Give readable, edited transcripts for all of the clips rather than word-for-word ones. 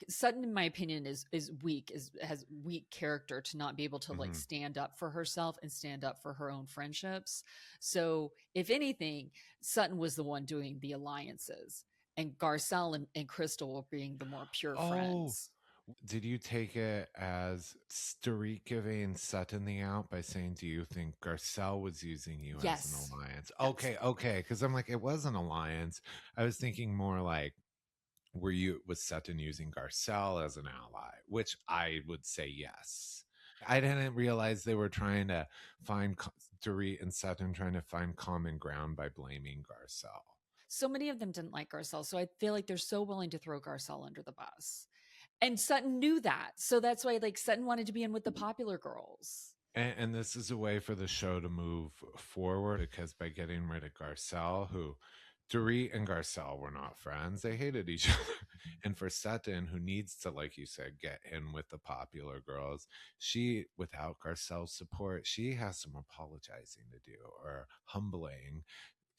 Sutton, in my opinion, is weak, has weak character to not be able to like stand up for herself and stand up for her own friendships. So if anything, Sutton was the one doing the alliances, and Garcelle and Crystal were being the more pure friends. Did you take it as Dorit giving Sutton the out by saying, do you think Garcelle was using you as an alliance? Okay. Because I'm like, it was an alliance. I was thinking more like, was Sutton using Garcelle as an ally? Which I would say yes. I didn't realize they were trying to find Dorit and Sutton trying to find common ground by blaming Garcelle. So many of them didn't like Garcelle, so I feel like they're so willing to throw Garcelle under the bus. And Sutton knew that. So that's why like Sutton wanted to be in with the popular girls. And this is a way for the show to move forward, because by getting rid of Garcelle, who Dorit and Garcelle were not friends, they hated each other. And for Sutton, who needs to, like you said, get in with the popular girls, she, without Garcelle's support, she has some apologizing to do, or humbling.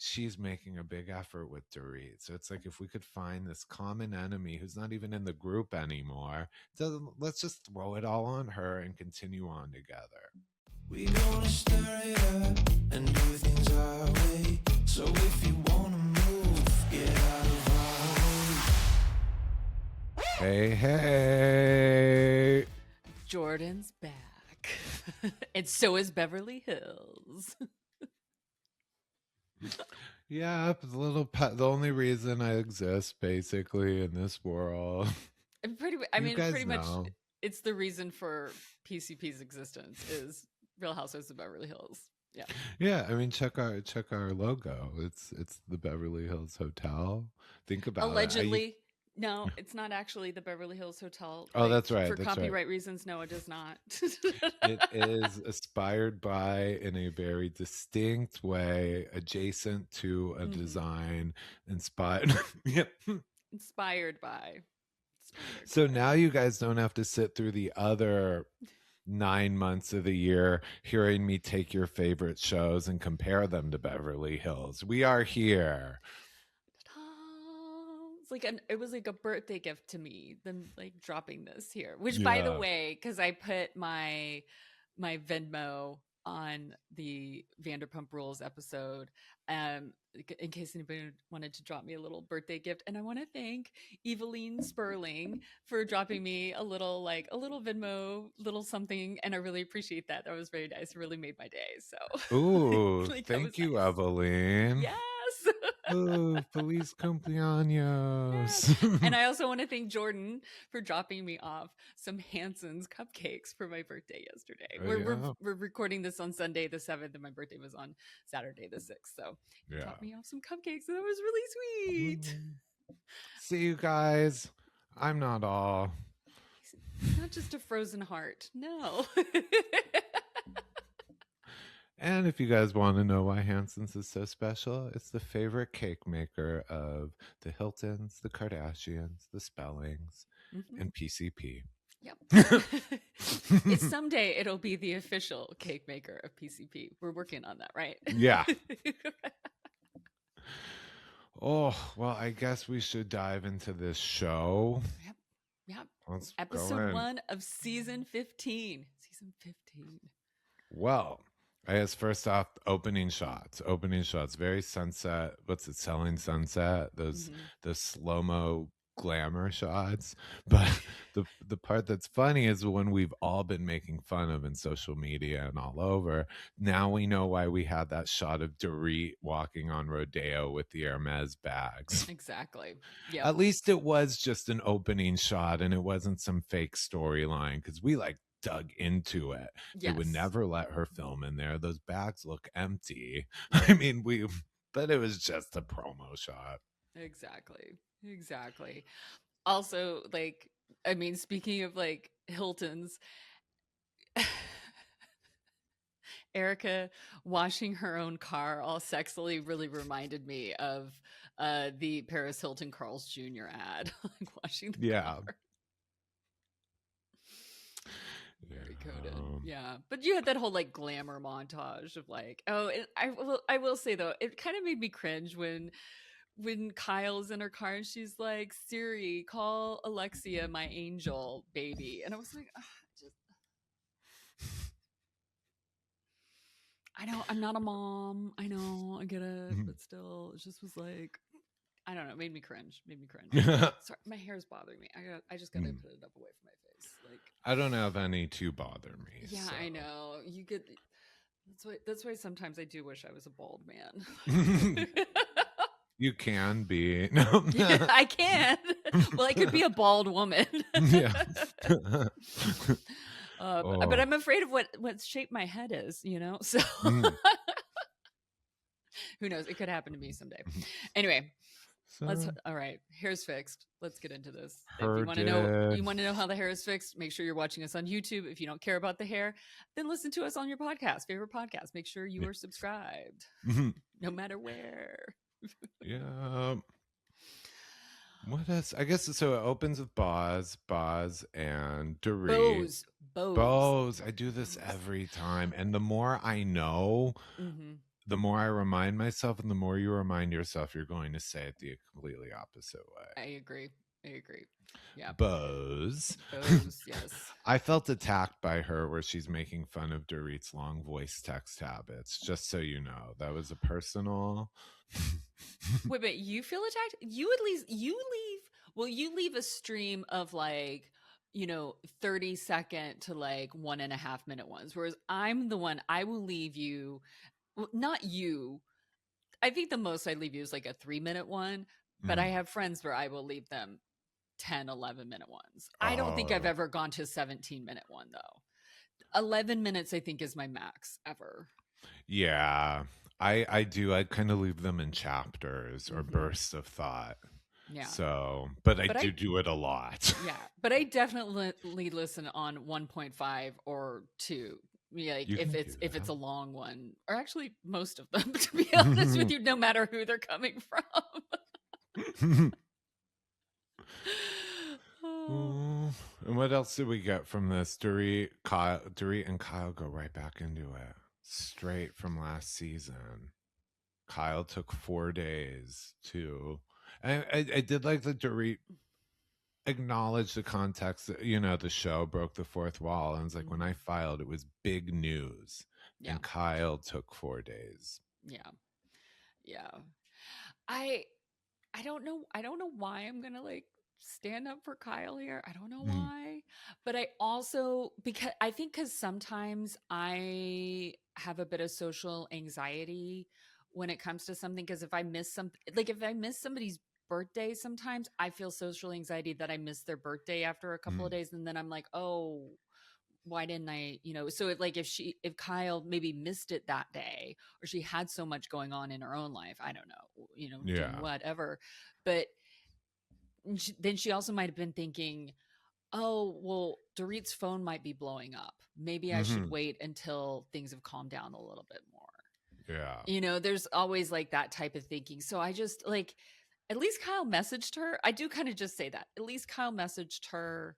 She's making a big effort with Dorit. So it's like, if we could find this common enemy who's not even in the group anymore, let's just throw it all on her and continue on together. We gonna stir it up and do things our way. So if you wanna move, get out of our way. Hey. Jordan's back. And so is Beverly Hills. Yeah, the only reason I exist basically in this world. Pretty much it's the reason for PCP's existence is Real Housewives of Beverly Hills. Yeah. Yeah, I mean, check our logo. It's the Beverly Hills Hotel. Think about allegedly. No, it's not actually the Beverly Hills Hotel. Oh, that's right. For copyright reasons, no, it does not. It is aspired by, in a very distinct way, adjacent to a design inspired. Inspired by. So now you guys don't have to sit through the other 9 months of the year hearing me take your favorite shows and compare them to Beverly Hills. We are here. It was like a birthday gift to me, them like dropping this here, which by the way, because I put my Venmo on the Vanderpump Rules episode, in case anybody wanted to drop me a little birthday gift. And I want to thank Eveline Sperling for dropping me a little Venmo, little something. And I really appreciate that. That was very nice. It really made my day. So, ooh, thank you, nice. Eveline. Yes. Oh, feliz cumpleaños. Yeah. And I also want to thank Jordan for dropping me off some Hanson's cupcakes for my birthday yesterday. We're recording this on Sunday the 7th, and my birthday was on Saturday the 6th. So he dropped me off some cupcakes, and that was really sweet. See you guys. I'm not all. Not just a frozen heart. No. And if you guys want to know why Hanson's is so special, it's the favorite cake maker of the Hiltons, the Kardashians, the Spellings, and PCP. Yep. Someday it'll be the official cake maker of PCP. We're working on that, right? Yeah. Oh, well, I guess we should dive into this show. Yep. Let's Episode 1 of season 15. Season 15. Well, I guess first off, opening shots, very sunset. What's it? Selling Sunset. Those slow-mo glamour shots. But the part that's funny is when we've all been making fun of in social media and all over. Now we know why we had that shot of Dorit walking on Rodeo with the Hermes bags. Exactly. Yeah. At least it was just an opening shot and it wasn't some fake storyline, because we dug into it. Yes. They would never let her film in there. Those bags look empty. I mean, but it was just a promo shot. Exactly. Also, speaking of Hilton's, Erika washing her own car all sexily really reminded me of the Paris Hilton Carl's Jr. ad. Washing the car. Very coded. Yeah. But you had that whole glamour montage of I will say though, it kind of made me cringe when when Kyle's in her car and she's like, Siri, call Alexia my angel baby. And I was like, I know I'm not a mom. I know, I get it. But still, it just was like, I don't know. It made me cringe. Sorry, my hair is bothering me. I just got to put it up away from my face. Like, I don't have any to bother me. Yeah, so. I know. You get... That's why sometimes I do wish I was a bald man. You can be. No. Yeah, I can. Well, I could be a bald woman. Yeah. But I'm afraid of what shape my head is, you know? So who knows? It could happen to me someday. Anyway, all right. Hair's fixed. Let's get into this. If you want to know how the hair is fixed, make sure you're watching us on YouTube. If you don't care about the hair, then listen to us on your favorite podcast. Make sure you are subscribed, no matter where. Yeah. What else? I guess so. It opens with Boz, and Dorit. Bose. I do this every time, and the more I know, the more I remind myself, and the more you remind yourself, you're going to say it the completely opposite way. I agree. Yeah. Bose, yes. I felt attacked by her where she's making fun of Dorit's long voice text habits. Just so you know, that was a personal. Wait, you feel attacked? You leave a stream of like, 30-second to like 1.5 minute ones. Whereas I'm the one, I will leave you, well, not you. I think the most I leave you is like a 3-minute one, but I have friends where I will leave them 10, 11-minute ones. I don't think I've ever gone to a 17-minute one though. 11 minutes, I think, is my max ever. Yeah, I do. I kind of leave them in chapters or bursts of thought. Yeah. So, but I do it a lot. Yeah, but I definitely listen on 1.5 or 2. Yeah, like if it's a long one, or actually most of them, to be honest with you, no matter who they're coming from. And what else did we get from this? Dorit and Kyle go right back into it, straight from last season. Kyle took 4 days to, and I did like that Dorit acknowledge the context that, the show broke the fourth wall, and it's like, when I filed, it was big news. Yeah. And Kyle took 4 days. Yeah. I don't know why I'm gonna like stand up for Kyle here. I don't know why, but I also, because sometimes I have a bit of social anxiety when it comes to something, because if I miss somebody's birthday, sometimes I feel social anxiety that I missed their birthday after a couple of days, and then I'm like, oh, why didn't I, so if Kyle maybe missed it that day, or she had so much going on in her own life, I don't know, doing whatever, but then she also might have been thinking, oh, well, Dorit's phone might be blowing up. Maybe I should wait until things have calmed down a little bit more. Yeah. There's always like that type of thinking. So I just like, at least Kyle messaged her. I do kind of just say that. At least Kyle messaged her.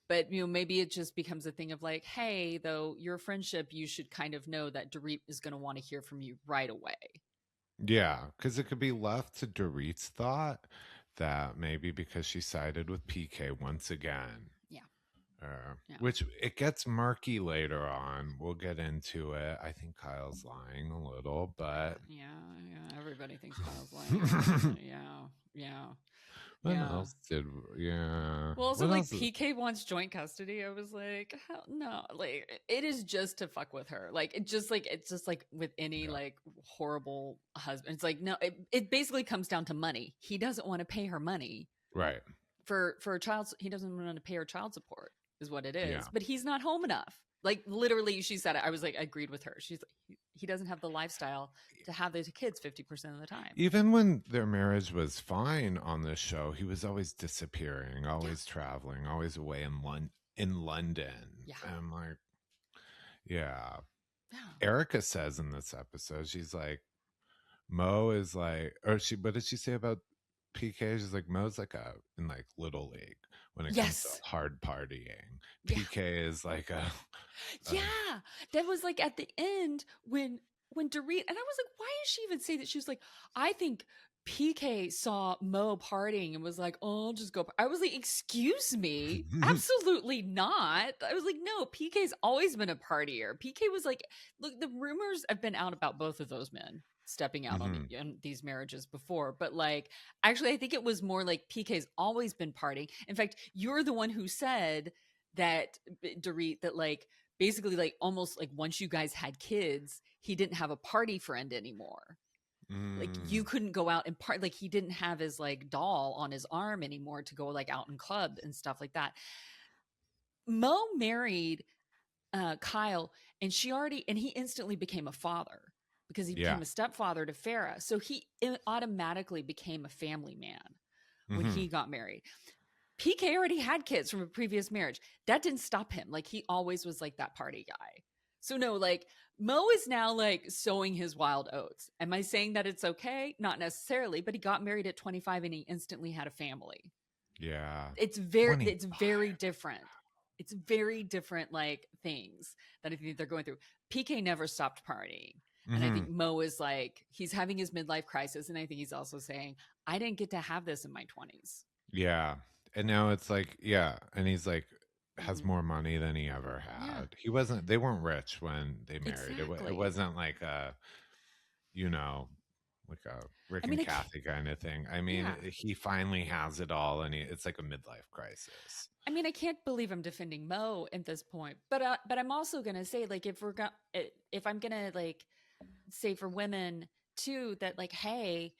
But, maybe it just becomes a thing of like, hey, though, your friendship, you should kind of know that Dorit is going to want to hear from you right away. Yeah, because it could be left to Dorit's thought that maybe because she sided with PK once again. Which it gets murky later on. We'll get into it. I think Kyle's lying a little, but yeah, everybody thinks Kyle's lying. yeah. What else did? Yeah. Well, also like PK wants joint custody. I was like, hell no! Like, it is just to fuck with her. Like, it's just like with any like horrible husband. It's like, no, it basically comes down to money. He doesn't want to pay her money, right? For a child, he doesn't want to pay her child support, is what it is. Yeah. But he's not home enough. Like, literally, she said it. I was like, I agreed with her. She's like, he doesn't have the lifestyle to have those kids 50% of the time. Even when their marriage was fine on this show, he was always disappearing, always traveling, always away in London. Yeah. And I'm like, yeah. Erika says in this episode, she's like, Mo is like, what did she say about PK? She's like, Mo's like in like Little League when it comes to hard partying. PK is like that was like at the end when Dorit, and I was like, why did she even say that? She was like, I think PK saw Mo partying and was like, "Oh, I'll just go." I was like, "Excuse me, absolutely not." I was like, "No, PK's always been a partier." PK was like, "Look, the rumors have been out about both of those men stepping out on these marriages before, but like, actually, I think it was more like PK's always been partying. In fact, you're the one who said that, Dorit, that like basically like almost like once you guys had kids, he didn't have a party friend anymore." Like you couldn't go out and part, like he didn't have his like doll on his arm anymore to go like out in club and stuff like that. Mo married Kyle, and he instantly became a father because he Yeah. became a stepfather to Farrah. So he automatically became a family man when he got married. PK already had kids from a previous marriage. That didn't stop him. Like he always was like that party guy. So no, like Mo is now like sowing his wild oats. Am I saying that it's okay? Not necessarily, but he got married at 25 and he instantly had a family. Yeah. It's very different. It's very different like things that I think they're going through. PK never stopped partying. And I think Mo is like, he's having his midlife crisis. And I think he's also saying, I didn't get to have this in my 20s. Yeah. And now it's like, yeah. And he's like, has more money than he ever had. Yeah. They weren't rich when they married. Exactly. It wasn't like a, you know, like a Rick and Kathy kind of thing. I mean, he finally has it all, and it's like a midlife crisis. I mean, I can't believe I'm defending Mo at this point, but I'm also gonna say, like, if I'm gonna like say for women too, that like, hey,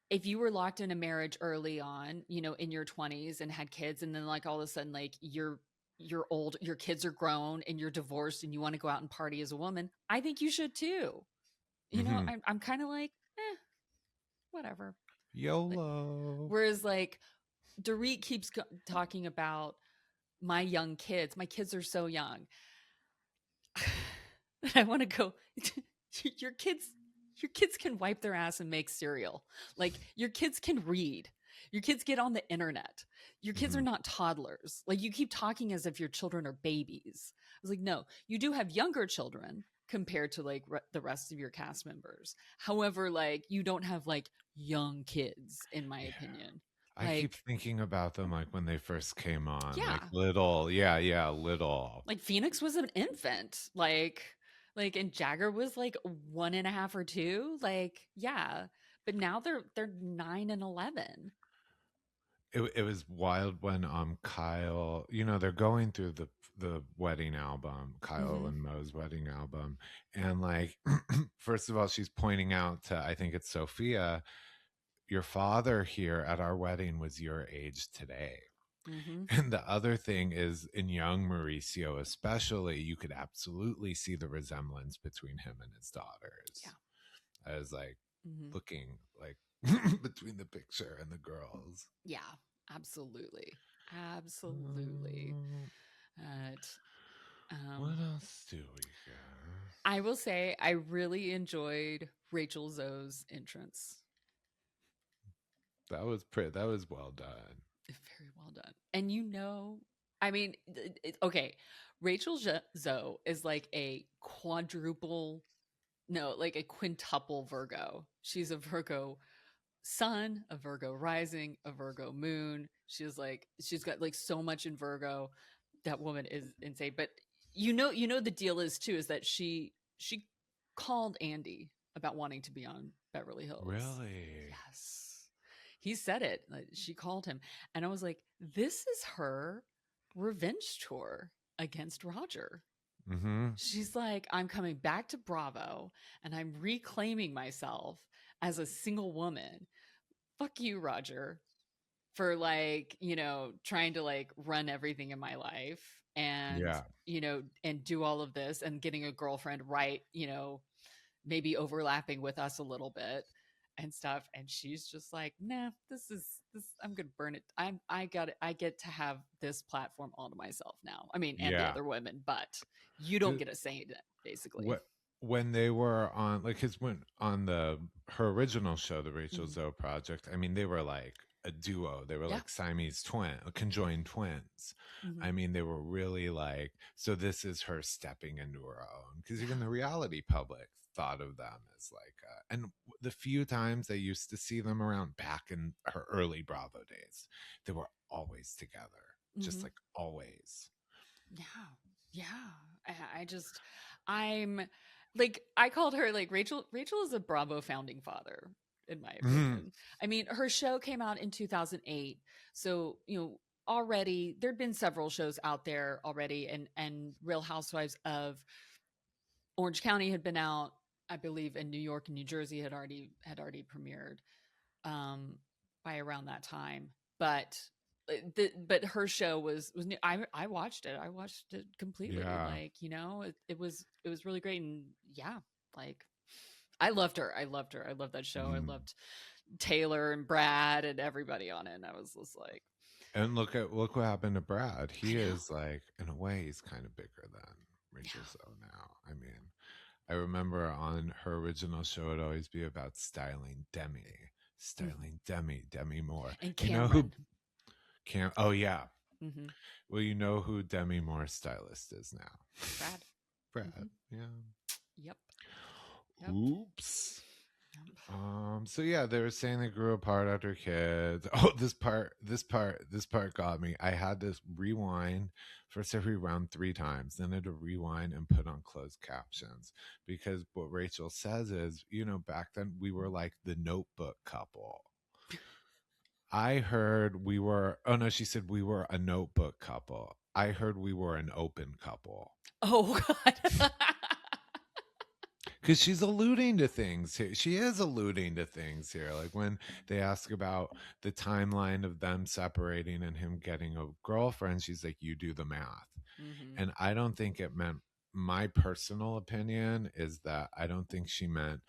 if you were locked in a marriage early on, you know, in your 20s and had kids, and then like all of a sudden, like you're old, your kids are grown, and you're divorced, and you want to go out and party as a woman, I think you should too. You know, I'm kind of like, whatever. YOLO. Like, whereas like Dorit keeps talking about my young kids. My kids are so young. I want to go. Your kids can wipe their ass and make cereal. Like your kids can read. Your kids get on the internet. Your kids are not toddlers. Like you keep talking as if your children are babies. I was like, no, you do have younger children compared to like the rest of your cast members. However, like you don't have like young kids, in my opinion. I keep thinking about them like when they first came on. Yeah. Like little. Yeah, little. Like Phoenix was an infant. Like and Jagger was like 1.5 or 2. Like, yeah. But now they're 9 and 11. It was wild when Kyle, you know, they're going through the wedding album, Kyle and Mo's wedding album, and like first of all, she's pointing out to, I think it's Sophia, your father here at our wedding was your age today. And the other thing is, in young Mauricio especially, you could absolutely see the resemblance between him and his daughters. Yeah. I was like looking like between the picture and the girls. Yeah, absolutely. Absolutely. What else do we got? I will say I really enjoyed Rachel Zoe's entrance. That was well done. Very well done. And you know, I mean, okay, Rachel Zoe is like a quintuple Virgo. She's a Virgo sun, a Virgo rising, a Virgo moon. She's got like so much in Virgo. That woman is insane. But you know the deal is too, is that she called Andy about wanting to be on Beverly Hills. Really? Yes. He said it. Like, she called him. And I was like, this is her revenge tour against Roger. She's like, I'm coming back to Bravo and I'm reclaiming myself as a single woman. Fuck you, Roger, for like, you know, trying to like run everything in my life and, you know, and do all of this and getting a girlfriend, right, you know, maybe overlapping with us a little bit and stuff. And she's just like, nah, this I'm gonna burn it. I get to have this platform all to myself now. I mean, and the other women, but you don't get a say in it, basically. When they were on, like, his when on her original show, the Rachel Zoe Project, I mean, they were like a duo. They were like Siamese conjoined twins. I mean, they were really like, so this is her stepping into her own, because even the reality public thought of them as like, and the few times I used to see them around back in her early Bravo days, they were always together, just like always. Yeah. I'm like, I called her like Rachel is a Bravo founding father, in my opinion. I mean, her show came out in 2008. So, already there'd been several shows out there already, and Real Housewives of Orange County had been out, I believe, in New York and New Jersey had already premiered by around that time. But but her show was new. I watched it. I watched it completely. Yeah. Like, it was really great. And yeah, like, I loved her. I loved that show. I loved Taylor and Brad and everybody on it. And I was just like, and look what happened to Brad. He is like, in a way, he's kind of bigger than Rachel Zoe now. I mean, I remember on her original show, it'd always be about styling Demi Moore. And Cameron. You know who? Oh yeah. Well, you know who Demi Moore's stylist is now? Brad. Yeah. Yep. Oops. So yeah, they were saying they grew apart after kids. Oh, this part got me. I had to rewind. First I rewound 3 times, then I had to rewind and put on closed captions, because what Rachel says is, back then we were like the Notebook couple. I heard she said we were a Notebook couple. I heard we were an open couple. Oh God. Because she's alluding to things here. She is alluding to things here. Like when they ask about the timeline of them separating and him getting a girlfriend, she's like, you do the math. And I don't think it meant, my personal opinion is that I don't think she meant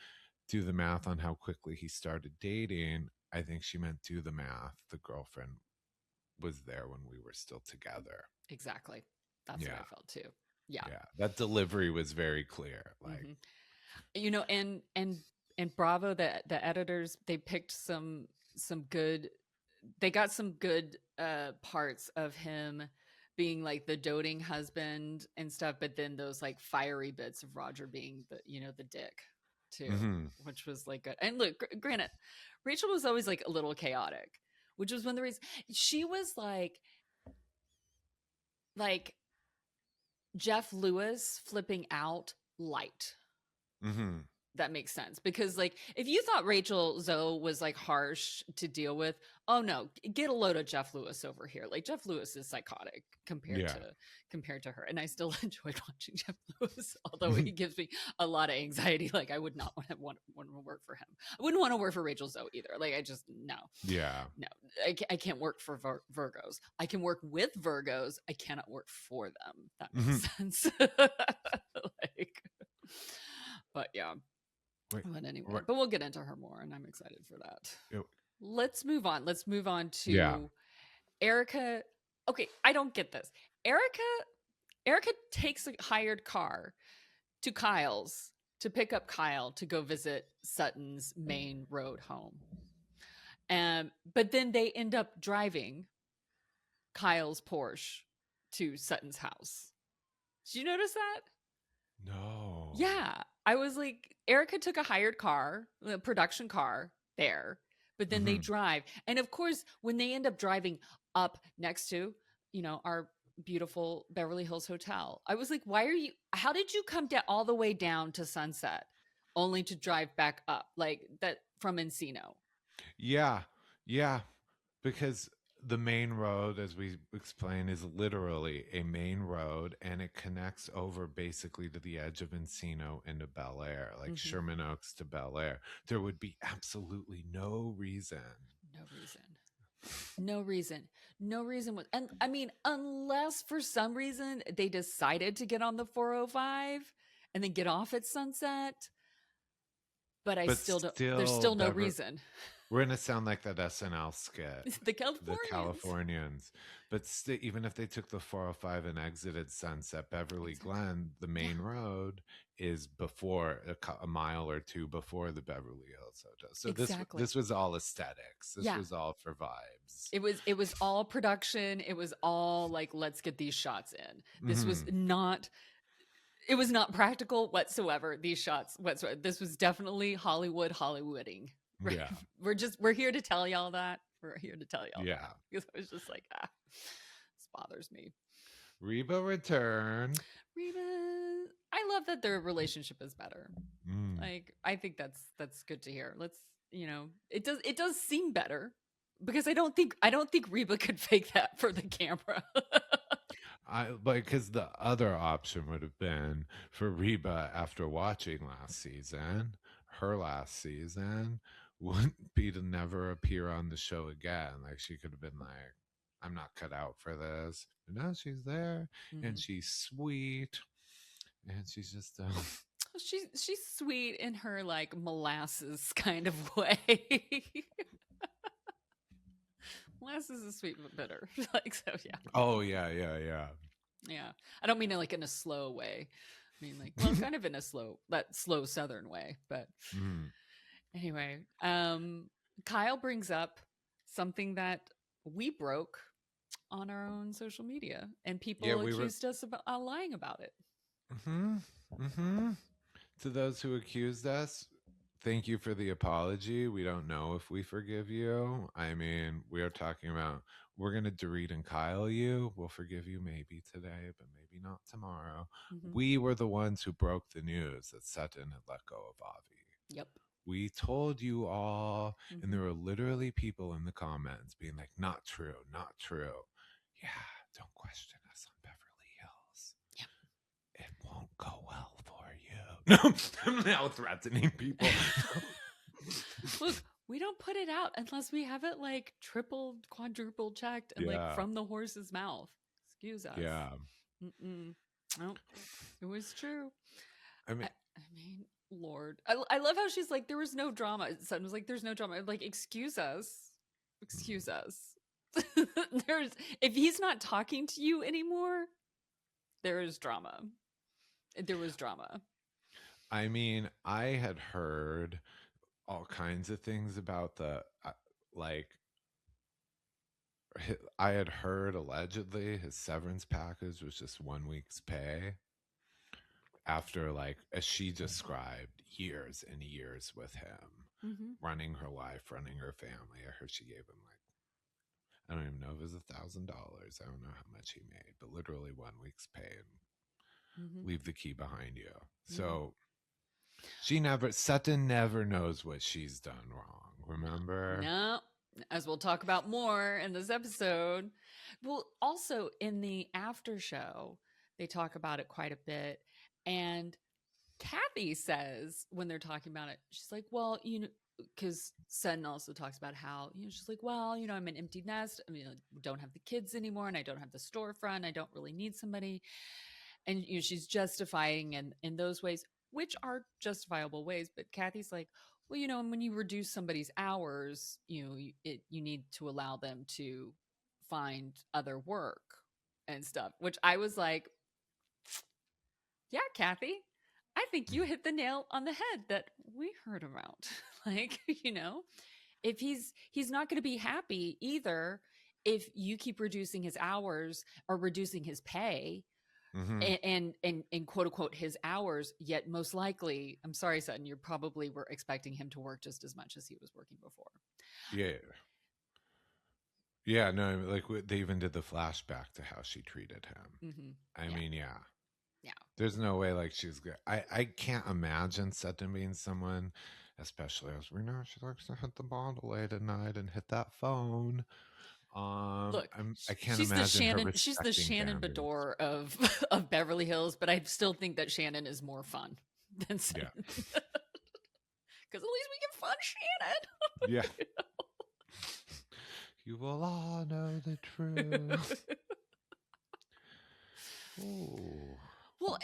do the math on how quickly he started dating. I think she meant do the math. The girlfriend was there when we were still together. Exactly. That's what I felt too. Yeah. That delivery was very clear. Like, and Bravo, the editors, they picked some good, they got some good parts of him being like the doting husband and stuff, but then those like fiery bits of Roger being the dick too, which was like good. And look, granted, Rachel was always like a little chaotic, which was one of the reasons she was like Jeff Lewis flipping out light. That makes sense, because like if you thought Rachel Zoe was like harsh to deal with, oh no, get a load of Jeff Lewis over here. Like Jeff Lewis is psychotic compared to her, and I still enjoyed watching Jeff Lewis, although he gives me a lot of anxiety. Like I would not want to work for him. I wouldn't want to work for Rachel Zoe either. Like I just no. I can't work for Virgos. I can work with Virgos. I cannot work for them. That makes sense. But yeah. But anyway, but we'll get into her more, and I'm excited for that. Let's move on. Let's move on to Erika. Okay, I don't get this. Erika takes a hired car to Kyle's to pick up Kyle to go visit Sutton's main road home. But then they end up driving Kyle's Porsche to Sutton's house. Did you notice that? No. Yeah. I was like, Erika took a hired car, a production car there, but then they drive. And of course, when they end up driving up next to, our beautiful Beverly Hills Hotel, I was like, how did you come all the way down to Sunset only to drive back up like that from Encino? Yeah. Because the main road, as we explained, is literally a main road, and it connects over basically to the edge of Encino into Bel Air, like Sherman Oaks to Bel Air. There would be absolutely no reason. And I mean, unless for some reason they decided to get on the 405 and then get off at Sunset. But there's still no reason. We're going to sound like that SNL skit. The Californians. But even if they took the 405 and exited Sunset, Beverly Glen, the main road, is before a mile or two before the Beverly Hills Hotel. So this was all aesthetics. This was all for vibes. It was all production. It was all like, let's get these shots in. This was not It was not practical whatsoever. These shots whatsoever. This was definitely Hollywooding. Right? Yeah. We're here to tell y'all that. We're here to tell y'all Yeah. that. Because I was just like, this bothers me. Reba returned. Reba, I love that their relationship is better. Like, I think that's good to hear. Let's, it does seem better because I don't think Reba could fake that for the camera. Because the other option would have been for Reba after watching her last season, wouldn't be to never appear on the show again. Like she could have been like, I'm not cut out for this. But no, she's there and she's sweet. And she's just she's sweet in her like molasses kind of way. Molasses is sweet but bitter. Like, so yeah. Oh yeah. Yeah. I don't mean it like in a slow way. I mean like, well, kind of in a slow Southern way, but anyway, Kyle brings up something that we broke on our own social media and people accused us of lying about it. To those who accused us, thank you for the apology. We don't know if we forgive you. I mean, we are talking about, we're going to Dorit and Kyle you. We'll forgive you maybe today, but maybe not tomorrow. We were the ones who broke the news that Sutton had let go of Avi. Yep. We told you all, and there were literally people in the comments being like, not true, not true. Yeah, don't question us on Beverly Hills. Yep. It won't go well for you. No, I'm now threatening people. Look, we don't put it out unless we have it like triple, quadruple checked and like from the horse's mouth. Excuse us. Yeah. No, it was true. I mean, Lord, I love how she's like, there was no drama. Sutton was like, there's no drama. I'm like, excuse us. If he's not talking to you anymore, there is drama. There was drama. I mean, I had heard all kinds of things about I had heard allegedly his severance package was just 1 week's pay after, like, as she described, years and years with him, running her life, running her family. I heard she gave him I don't even know if it was $1,000. I don't know how much he made, but literally 1 week's pay and leave the key behind you. So Sutton never knows what she's done wrong. Remember? No, as we'll talk about more in this episode. Well, also in the after show, they talk about it quite a bit. And Kathy says when they're talking about it, she's like, well, because Sutton also talks about how, she's like, well, I'm an empty nest. I mean, I don't have the kids anymore and I don't have the storefront. I don't really need somebody. And she's justifying in those ways, which are justifiable ways. But Kathy's like, well, when you reduce somebody's hours, you need to allow them to find other work and stuff, which I was like, yeah, Kathy, I think you hit the nail on the head that we heard about. Like, if he's not going to be happy either if you keep reducing his hours or reducing his pay and quote unquote his hours, yet most likely, I'm sorry, Sutton, you probably were expecting him to work just as much as he was working before. Yeah, no, like they even did the flashback to how she treated him. I mean, yeah. There's no way like she's good. I can't imagine Sutton being someone, especially as we know she likes to hit the bottle late at night and hit that phone. Look, I can't imagine she's the Shannon Bedore of Beverly Hills, but I still think that Shannon is more fun than Sutton. Because at least we can fun Shannon. Yeah. You will all know the truth. Ooh. Well,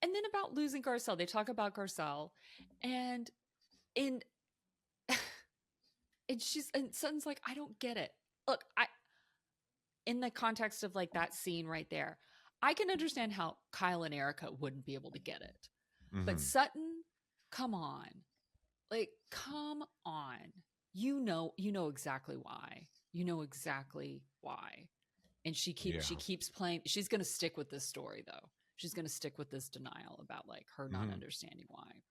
and then about losing Garcelle, they talk about Garcelle, and Sutton's like, I don't get it. Look, in the context of like that scene right there, I can understand how Kyle and Erika wouldn't be able to get it, but Sutton, come on, you know exactly why. You know exactly why. And she keeps playing. She's going to stick with this story though. she's going to stick with this denial about like her not Mhm. understanding why.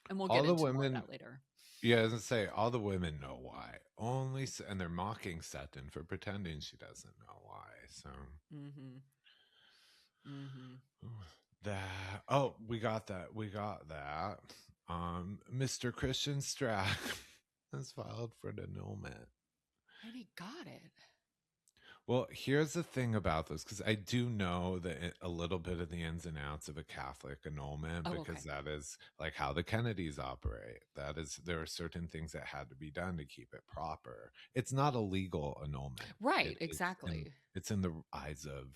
And we'll All get the into more of women, that later. yeah, as I say, all the women know why. And they're mocking Sutton for pretending she doesn't know why. So Mm-hmm. Mm-hmm. that. Oh, we got that. We got that. Mr. Christian Stracke has filed for an annulment. And he got it. Well, here's the thing about this, because I do know a little bit of the ins and outs of a Catholic annulment, Oh, because okay. that is like how the Kennedys operate. That is, there are certain things that had to be done to keep it proper. It's not a legal annulment, Right, it's in exactly. the eyes of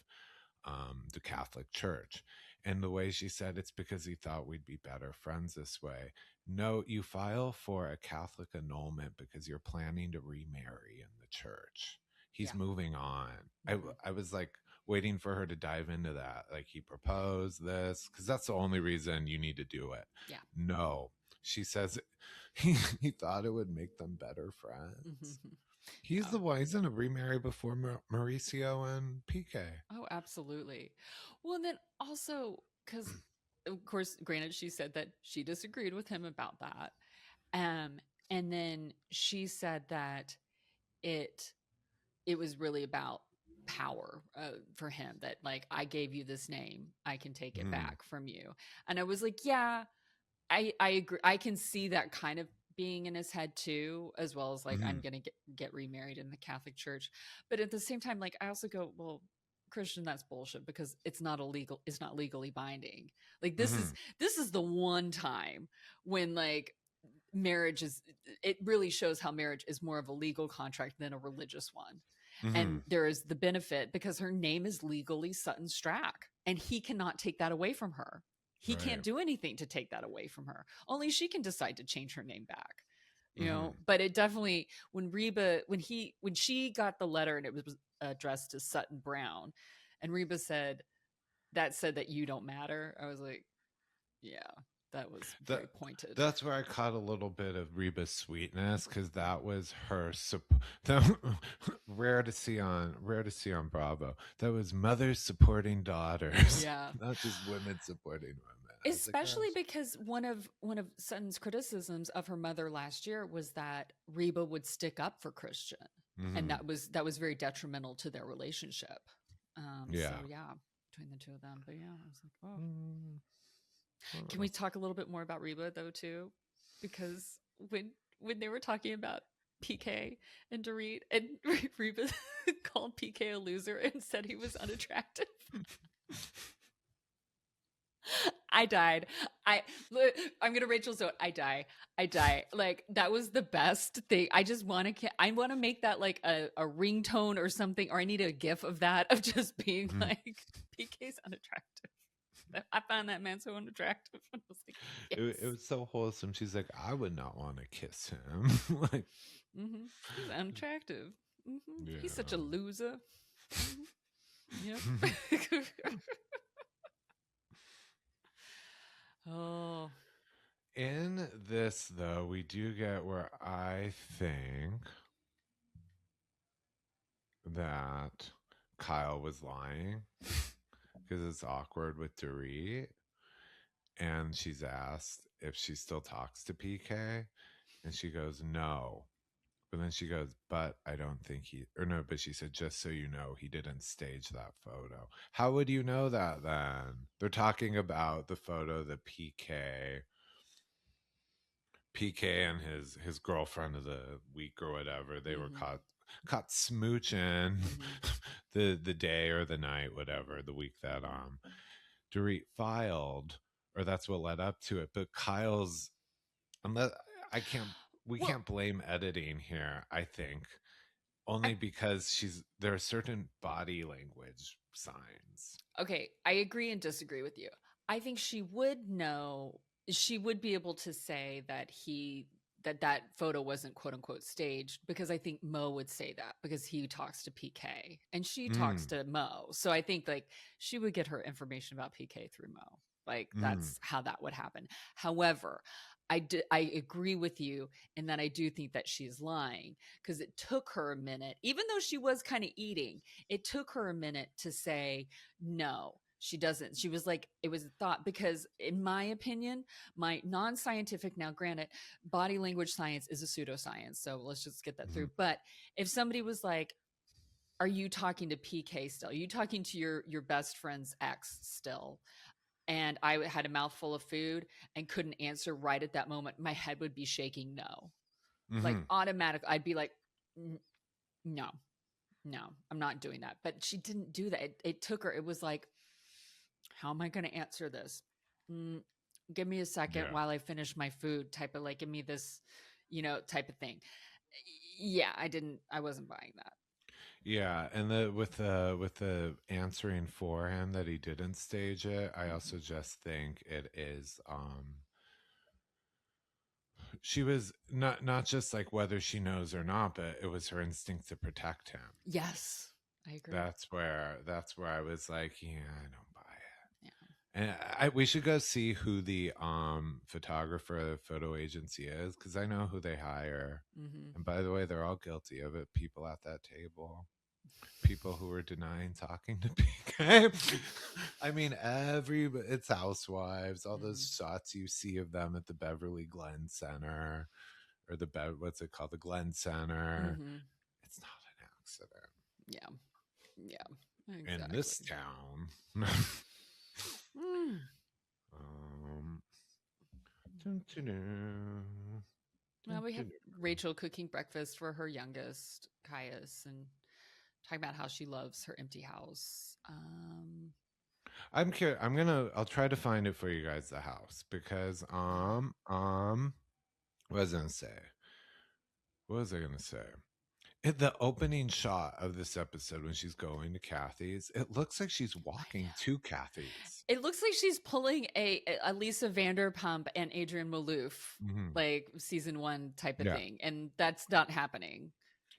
the Catholic Church. And the way she said, it's because he thought we'd be better friends this way. No, you file for a Catholic annulment because you're planning to remarry in the church. He's Yeah. moving on. Mm-hmm. I was like waiting for her to dive into that. Like, he proposed this because that's the only reason you need to do it. Yeah. No, she says he thought it would make them better friends. Mm-hmm. He's Yeah. the one. He's gonna remarry before Mauricio and PK. Oh, absolutely. Well, and then also because, of course, granted, she said that she disagreed with him about that. And then she said that it it was really about power for him, that like, I gave you this name, I can take it Mm, back from you. And I was like, yeah, I agree. I can see that kind of being in his head too, as well as like, I'm mm, gonna get remarried in the Catholic Church. But at the same time, like, I also go, well, Christian, that's bullshit, because it's not legally binding. Like, mm, this is the one time when like marriage is, it really shows how marriage is more of a legal contract than a religious one. And mm. there is the benefit because her name is legally Sutton Stracke, and he cannot take that away from her. He can't Right. do anything to take that away from her. Only she can decide to change her name back. Mm, But it definitely, when she got the letter and it was addressed to Sutton Brown, and Reba said that you don't matter, I was like, yeah, that was that very pointed. that's where I caught a little bit of Reba's sweetness, because that was her rare to see on Bravo. That was mothers supporting daughters, Yeah. not just women supporting women. I was like, Especially gosh. because one of Sutton's criticisms of her mother last year was that Reba would stick up for Christian, and Mm, that was very detrimental to their relationship. So yeah. yeah, between the two of them. But yeah, I was like, oh, Mm, can we talk a little bit more about Reba though too? Because when they were talking about PK and Dorit, and Reba called PK a loser and said he was unattractive. I died. I'm gonna Rachel Zoe. I die. Like, that was the best thing. I just want to. I want to make that like a ringtone or something, or I need a GIF of that, of just being mm. like, PK's unattractive. I found that man so unattractive. I was like, yes. It was so wholesome. She's like, I would not want to kiss him. Like, He's unattractive. He's such a yeah. loser. Yep. Oh. In this, though, we do get where I think that Kyle was lying, because it's awkward with Dorit, and she's asked if she still talks to PK, and she goes, no. But then she goes, but I don't think but she said, just so you know, he didn't stage that photo. How would you know that then? They're talking about the photo that PK and his girlfriend of the week or whatever, they were caught smooching the day or the night, whatever, the week that Dorit filed, or that's what led up to it. But Kyle's, unless I can't we Well, can't blame editing here, I think, only I, because there are certain body language signs. okay, I agree and disagree with you. I think she would know, she would be able to say that photo wasn't quote unquote staged, because I think Mo would say that, because he talks to PK and she talks Mm, to Mo. So I think like she would get her information about PK through Mo. Like, mm, that's how that would happen. However, I agree with you in that I do think that she's lying, because it took her a minute, even though she was kind of eating, it took her a minute to say, no, She doesn't. She was like, it was a thought because, in my opinion, my non scientific, now granted, body language science is a pseudoscience. So let's just get that Mhm. through. But if somebody was like, are you talking to PK still? Are you talking to your best friend's ex still? And I had a mouthful of food and couldn't answer right at that moment, my head would be shaking no. Like Mhm. automatic, I'd be like, no, no, I'm not doing that. But she didn't do that. It took her, it was like, how am I going to answer this? Give me a second Yeah. while I finish my food, type of like, give me this, type of thing. Yeah, I wasn't buying that. Yeah, and with the answering for him that he didn't stage it, I also Mhm. just think it is she was not just like whether she knows or not, but it was her instinct to protect him. Yes, I agree. That's where I was like, yeah, I don't buy Yeah. it. And we should go see who the photographer photo agency is, because I know who they hire. Hmm. And by the way, they're all guilty of it. People at that table, people who were denying talking to PK. I mean, it's Housewives. All those Hmm. shots you see of them at the Beverly Glen Center, or what's it called, the Glen Center. Hmm. It's not an accident Yeah. Yeah. in Exactly. this town. Mm. um, dun, dun, dun, Well, dun, we have dun. Rachel cooking breakfast for her youngest, Caius, and talking about how she loves her empty house. I'm curious. I'll try to find it for you guys, the house, because what was I gonna say? What was I gonna say? The opening shot of this episode when she's going to Kathy's, it looks like she's walking to Kathy's. It looks like she's pulling a Lisa Vanderpump and Adrian Malouf, Hmm. like season one type of Yeah. thing, and that's not happening.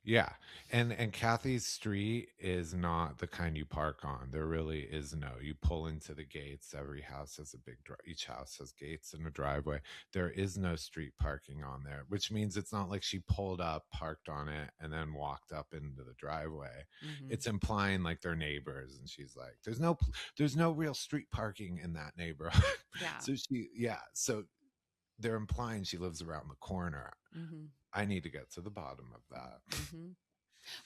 Yeah. And Kathy's street is not the kind you park on. There really is no. You pull into the gates. Every house has a each house has gates and a driveway. There is no street parking on there, which means it's not like she pulled up, parked on it, and then walked up into the driveway. Hmm. It's implying like they're neighbors, and she's like, there's no real street parking in that neighborhood." Yeah. So they're implying she lives around the corner. Hmm. I need to get to the bottom of that. Hmm.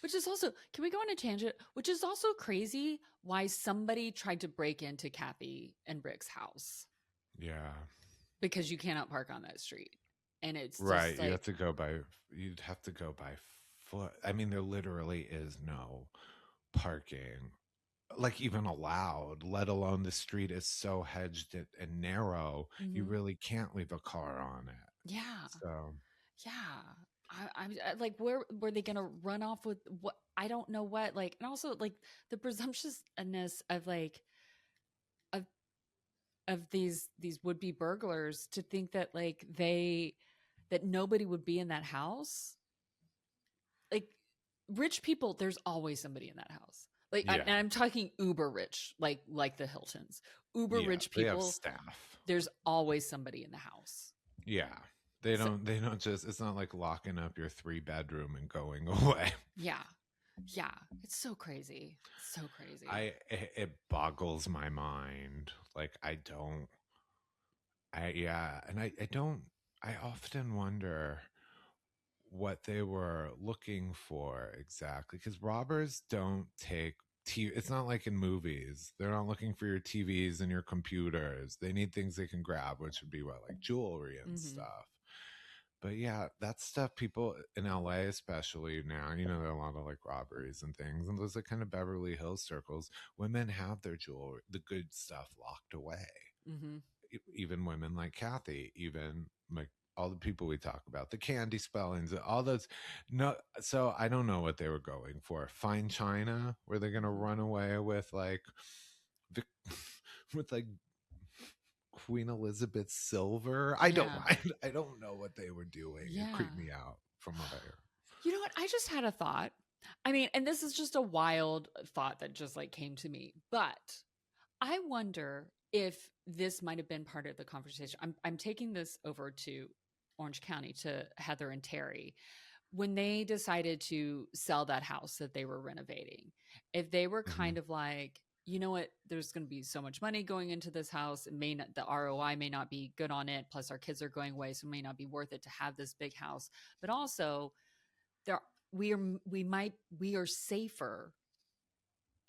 Which is also, can we go on a tangent? Which is also crazy why somebody tried to break into Kathy and Rick's house Yeah. because you cannot park on that street. And it's Right. just like, You'd have to go by foot. I mean, there literally is no parking, like even allowed, let alone the street is so hedged and narrow, you mhm. really can't leave a car on it. Yeah, So, yeah. Like, where were they gonna run off with what? I don't know what. Like, and also like the presumptuousness of like of these would be burglars to think that like that nobody would be in that house. Like, rich people, there's always somebody in that house. Like, yeah. and I'm talking uber rich, like the Hiltons. Uber Yeah. rich They have people, staff. there's always somebody in the house. Yeah. They don't just, it's not like locking up your 3 bedroom and going away. Yeah. Yeah. It's so crazy. So crazy. It boggles my mind. Like I don't, I often wonder what they were looking for exactly, because robbers don't take it's not like in movies. They're not looking for your TVs and your computers. They need things they can grab, which would be what, like jewelry and Mm-hmm. stuff. But yeah, that stuff, people in LA especially now, there are a lot of like robberies and things, and those are kind of Beverly Hills circles. Women have their jewelry, the good stuff, locked away. Mm-hmm. Even women like Kathy, even like all the people we talk about, the candy spellings, all those. No, so I don't know what they were going for. Fine China, were they going to Mm-hmm. run away with like, Vic, with like Queen Elizabeth silver? I don't, Yeah. I don't know what they were doing. It Yeah. creeped me out from what I heard. You know what? I just had a thought. I mean, and this is just a wild thought that just like came to me, but I wonder if this might have been part of the conversation. I'm taking this over to Orange County to Heather and Terry when they decided to sell that house that they were renovating. If they were Mm-hmm. kind of like, you know what, there's going to be so much money going into this house. It may not, the ROI may not be good on it. Plus our kids are going away. So it may not be worth it to have this big house, but also there, we are safer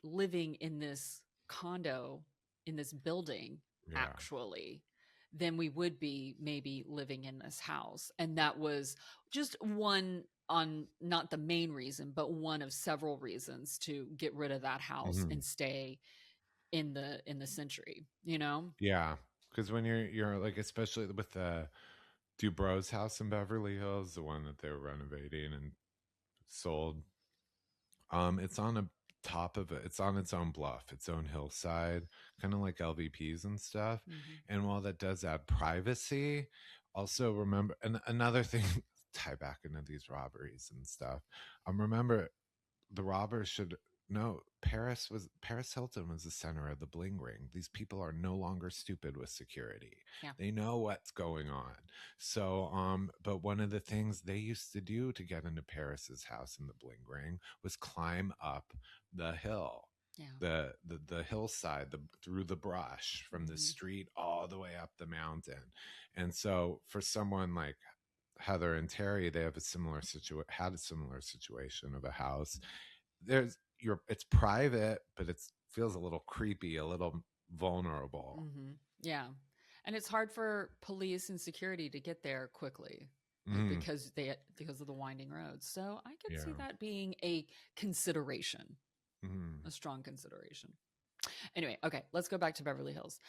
living in this condo, in this building, Yeah. actually, than we would be maybe living in this house. And that was just one, on not the main reason, but one of several reasons to get rid of that house Hmm. and stay in the Century, you know? Yeah. Because when you're like, especially with the Dubrows house in Beverly Hills, the one that they were renovating and sold, it's on a top of it. It's on its own bluff, its own hillside, kind of like LVPs and stuff. Mm-hmm. And while that does add privacy, also remember, and another thing, tie back into these robberies and stuff. Remember, the robbers should know Paris Hilton was the center of the bling ring. These people are no longer stupid with security. Yeah. They know what's going on. So but one of the things they used to do to get into Paris's house in the bling ring was climb up the hill. Yeah. The hillside, through the brush from the street all the way up the mountain. And so for someone like Heather and Terry, they have had a similar situation of a house. It's private, but it feels a little creepy, a little vulnerable. Mm-hmm. Yeah. And it's hard for police and security to get there quickly, like, because of the winding roads. So I could see that being a consideration, a strong consideration. Anyway, okay, let's go back to Beverly Hills.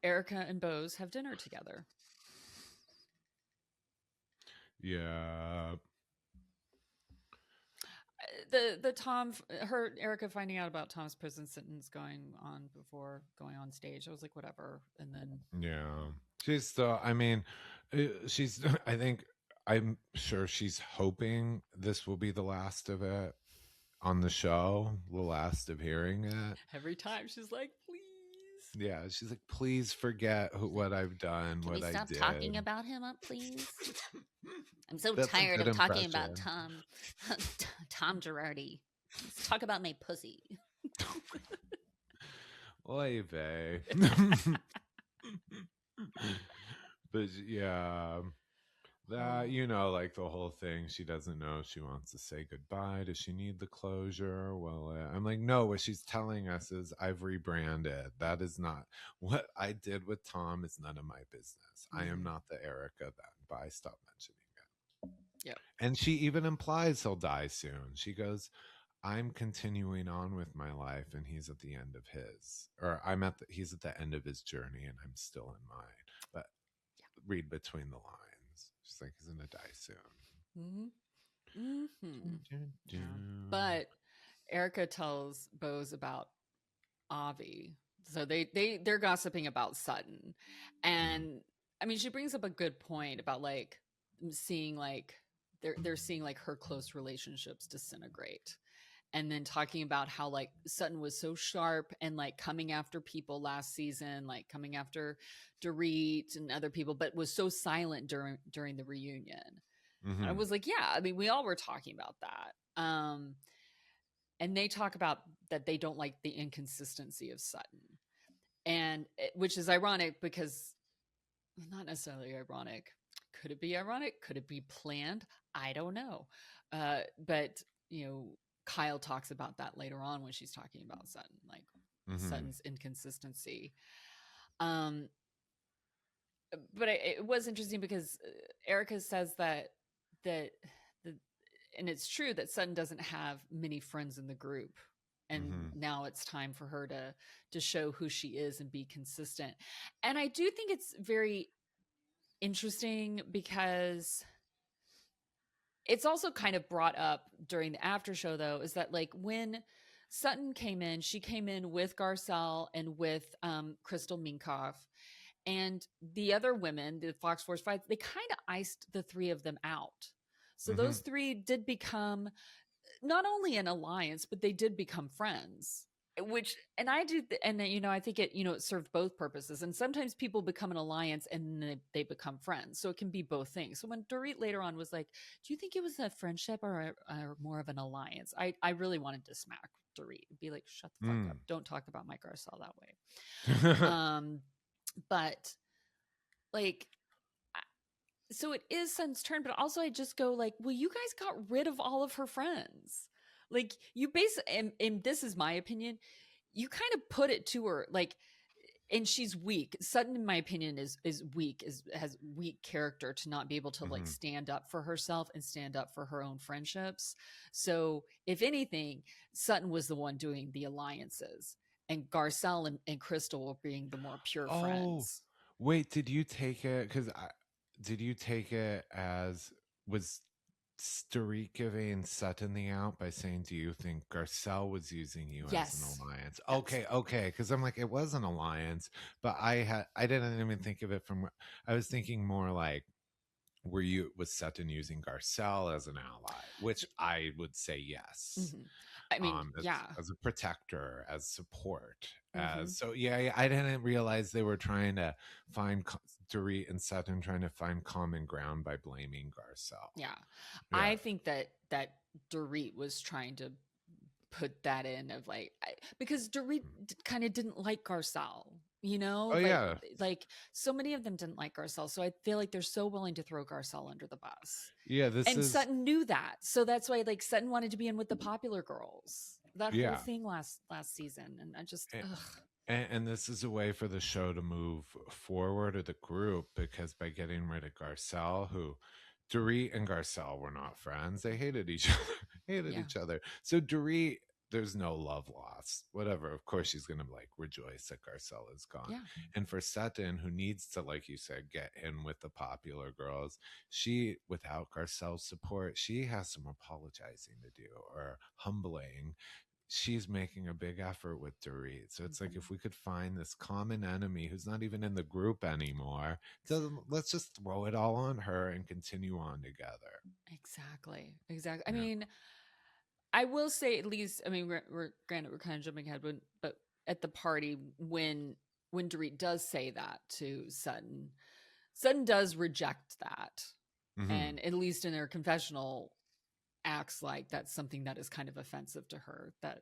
Erika and Boz have dinner together. Yeah. Erika finding out about Tom's prison sentence going on before going on stage. I was like, whatever. And then she's still. I mean, she's. I'm sure she's hoping this will be the last of it on the show, the last of hearing it. Every time she's like, please. Yeah, she's like, please forget what I've done. Can what we I stop did. talking about him, please? I'm so tired of talking about Tom Girardi. Let's talk about my pussy. Oy vey. But yeah, that, like the whole thing, she doesn't know if she wants to say goodbye. Does she need the closure? Well, I'm like, no, what she's telling us is I've rebranded. That is not what I did with Tom, is none of my business. I am not the Erika then. Bye, stop mentioning it. Yeah. And she even implies he'll die soon. She goes, I'm continuing on with my life and he's at the end of his, or he's at the end of his journey and I'm still in mine. But read between the lines. She's like, he's gonna die soon. Yeah. But Erika tells Boz about Avi. So they're gossiping about Sutton. And I mean, she brings up a good point about like seeing like they're seeing like her close relationships disintegrate. And then talking about how like Sutton was so sharp and like coming after people last season, like coming after Dorit and other people, but was so silent during the reunion. And I was like, yeah, I mean, we all were talking about that. And they talk about that they don't like the inconsistency of Sutton, and which is ironic because not necessarily ironic. Could it be ironic? Could it be planned? I don't know. But Kyle talks about that later on when she's talking about Sutton, like Sutton's inconsistency. But it was interesting because Erika says that and it's true that Sutton doesn't have many friends in the group, and now it's time for her to show who she is and be consistent. And I do think it's very interesting because it's also kind of brought up during the after show, though, is that like when Sutton came in, she came in with Garcelle and with Crystal Minkoff, and the other women, the Fox Force 5, they kind of iced the three of them out. So those three did become not only an alliance, but they did become friends. And I do, and I think it, it served both purposes. And sometimes people become an alliance and then they become friends. So it can be both things. So when Dorit later on was like, do you think it was a friendship or more of an alliance? I really wanted to smack Dorit. Be like, shut the fuck up. Don't talk about my Garcelle that way. But like, so it is Sutton's turn, but also I just go like, well, you guys got rid of all of her friends. Like you basically, and this is my opinion, you kind of put it to her like, and she's weak. Sutton, in my opinion, is weak, has weak character to not be able to like stand up for herself and stand up for her own friendships. So if anything, Sutton was the one doing the alliances, and Garcelle and Crystal were being the more pure friends. Wait, did you take it? Did you take it as was Dorit giving Sutton the out by saying, do you think Garcelle was using you as an alliance? Okay. Because I'm like, it was an alliance, but I didn't even think of it from, I was thinking more like, was Sutton using Garcelle as an ally? Which I would say yes. I mean, as a protector, as support, I didn't realize they were trying to find Dorit and Sutton trying to find common ground by blaming Garcelle. Yeah. I think that Dorit was trying to put that in of like, because Dorit kind of didn't like Garcelle, you know? Like so many of them didn't like Garcelle. So I feel like they're so willing to throw Garcelle under the bus. Yeah. Sutton knew that. So that's why like Sutton wanted to be in with the popular girls. That whole thing last season. And I just, And this is a way for the show to move forward, or the group, because by getting rid of Garcelle, who Dorit and Garcelle were not friends. They hated each other. So Dorit, there's no love lost. Whatever. Of course, she's going to like rejoice that Garcelle is gone. Yeah. And for Sutton, who needs to, like you said, get in with the popular girls, without Garcelle's support, she has some apologizing to do, or humbling. She's making a big effort with Dorit. So it's like, if we could find this common enemy who's not even in the group anymore, let's just throw it all on her and continue on together. Exactly. I mean, I will say, at least, I mean, we're granted, we're kind of jumping ahead, but at the party, when Dorit does say that to Sutton does reject that. And at least in their confessional, acts like that's something that is kind of offensive to her, that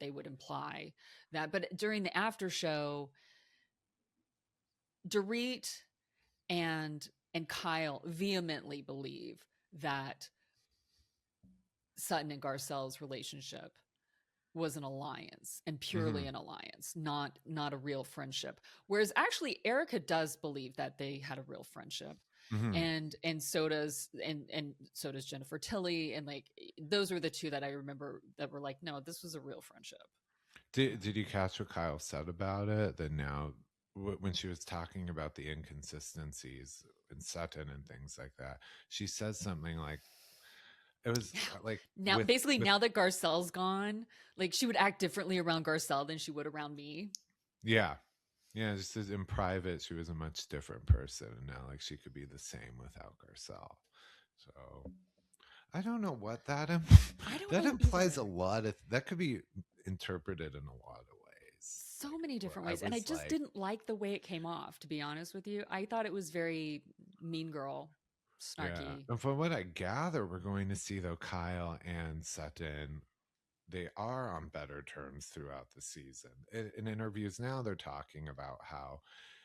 they would imply that. But during the after show, Dorit and Kyle vehemently believe that Sutton and Garcelle's relationship was an alliance, and purely an alliance, not a real friendship. Whereas actually Erika does believe that they had a real friendship. And so does Jennifer Tilly, and like those were the two that I remember that were like, no, this was a real friendship. Did you catch what Kyle said about it? That now, when she was talking about the inconsistencies in Sutton and things like that, she says something like, it was like, now now that Garcelle's gone, like she would act differently around Garcelle than she would around me. Yeah, just as in private, she was a much different person, and now like she could be the same without Garcelle. So I don't know what that that implies. A lot of that could be interpreted in a lot of ways, so many different ways, and I just didn't like the way it came off, to be honest with you. I thought it was very mean girl, snarky. Yeah. And from what I gather, we're going to see, though, Kyle and Sutton, they are on better terms throughout the season. In interviews now, they're talking about how,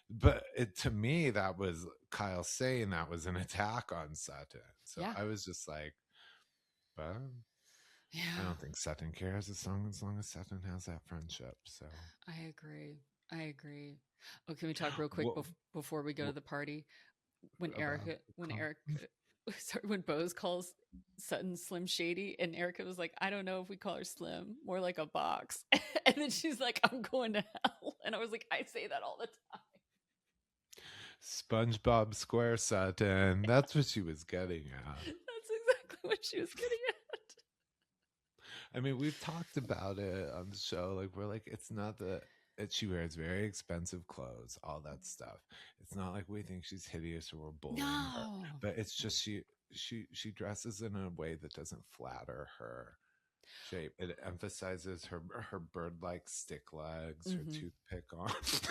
but to me, that was Kyle saying that was an attack on Sutton. So I was just like, but I don't think Sutton cares as long as Sutton has that friendship. So I agree. Oh, can we talk real quick before we go to the party? When Bose calls Sutton Slim Shady, and Erika was like, I don't know if we call her Slim, more like a box. And then she's like, I'm going to hell. And I was like, I say that all the time. SpongeBob Square Sutton. That's what she was getting at. That's exactly what she was getting at. I mean, we've talked about it on the show. Like, we're like, it's not that she wears very expensive clothes, all that stuff. It's not like we think she's hideous or we're bullying her, but it's just she dresses in a way that doesn't flatter her shape. It emphasizes her bird-like stick legs, her Mm-hmm. toothpick arms.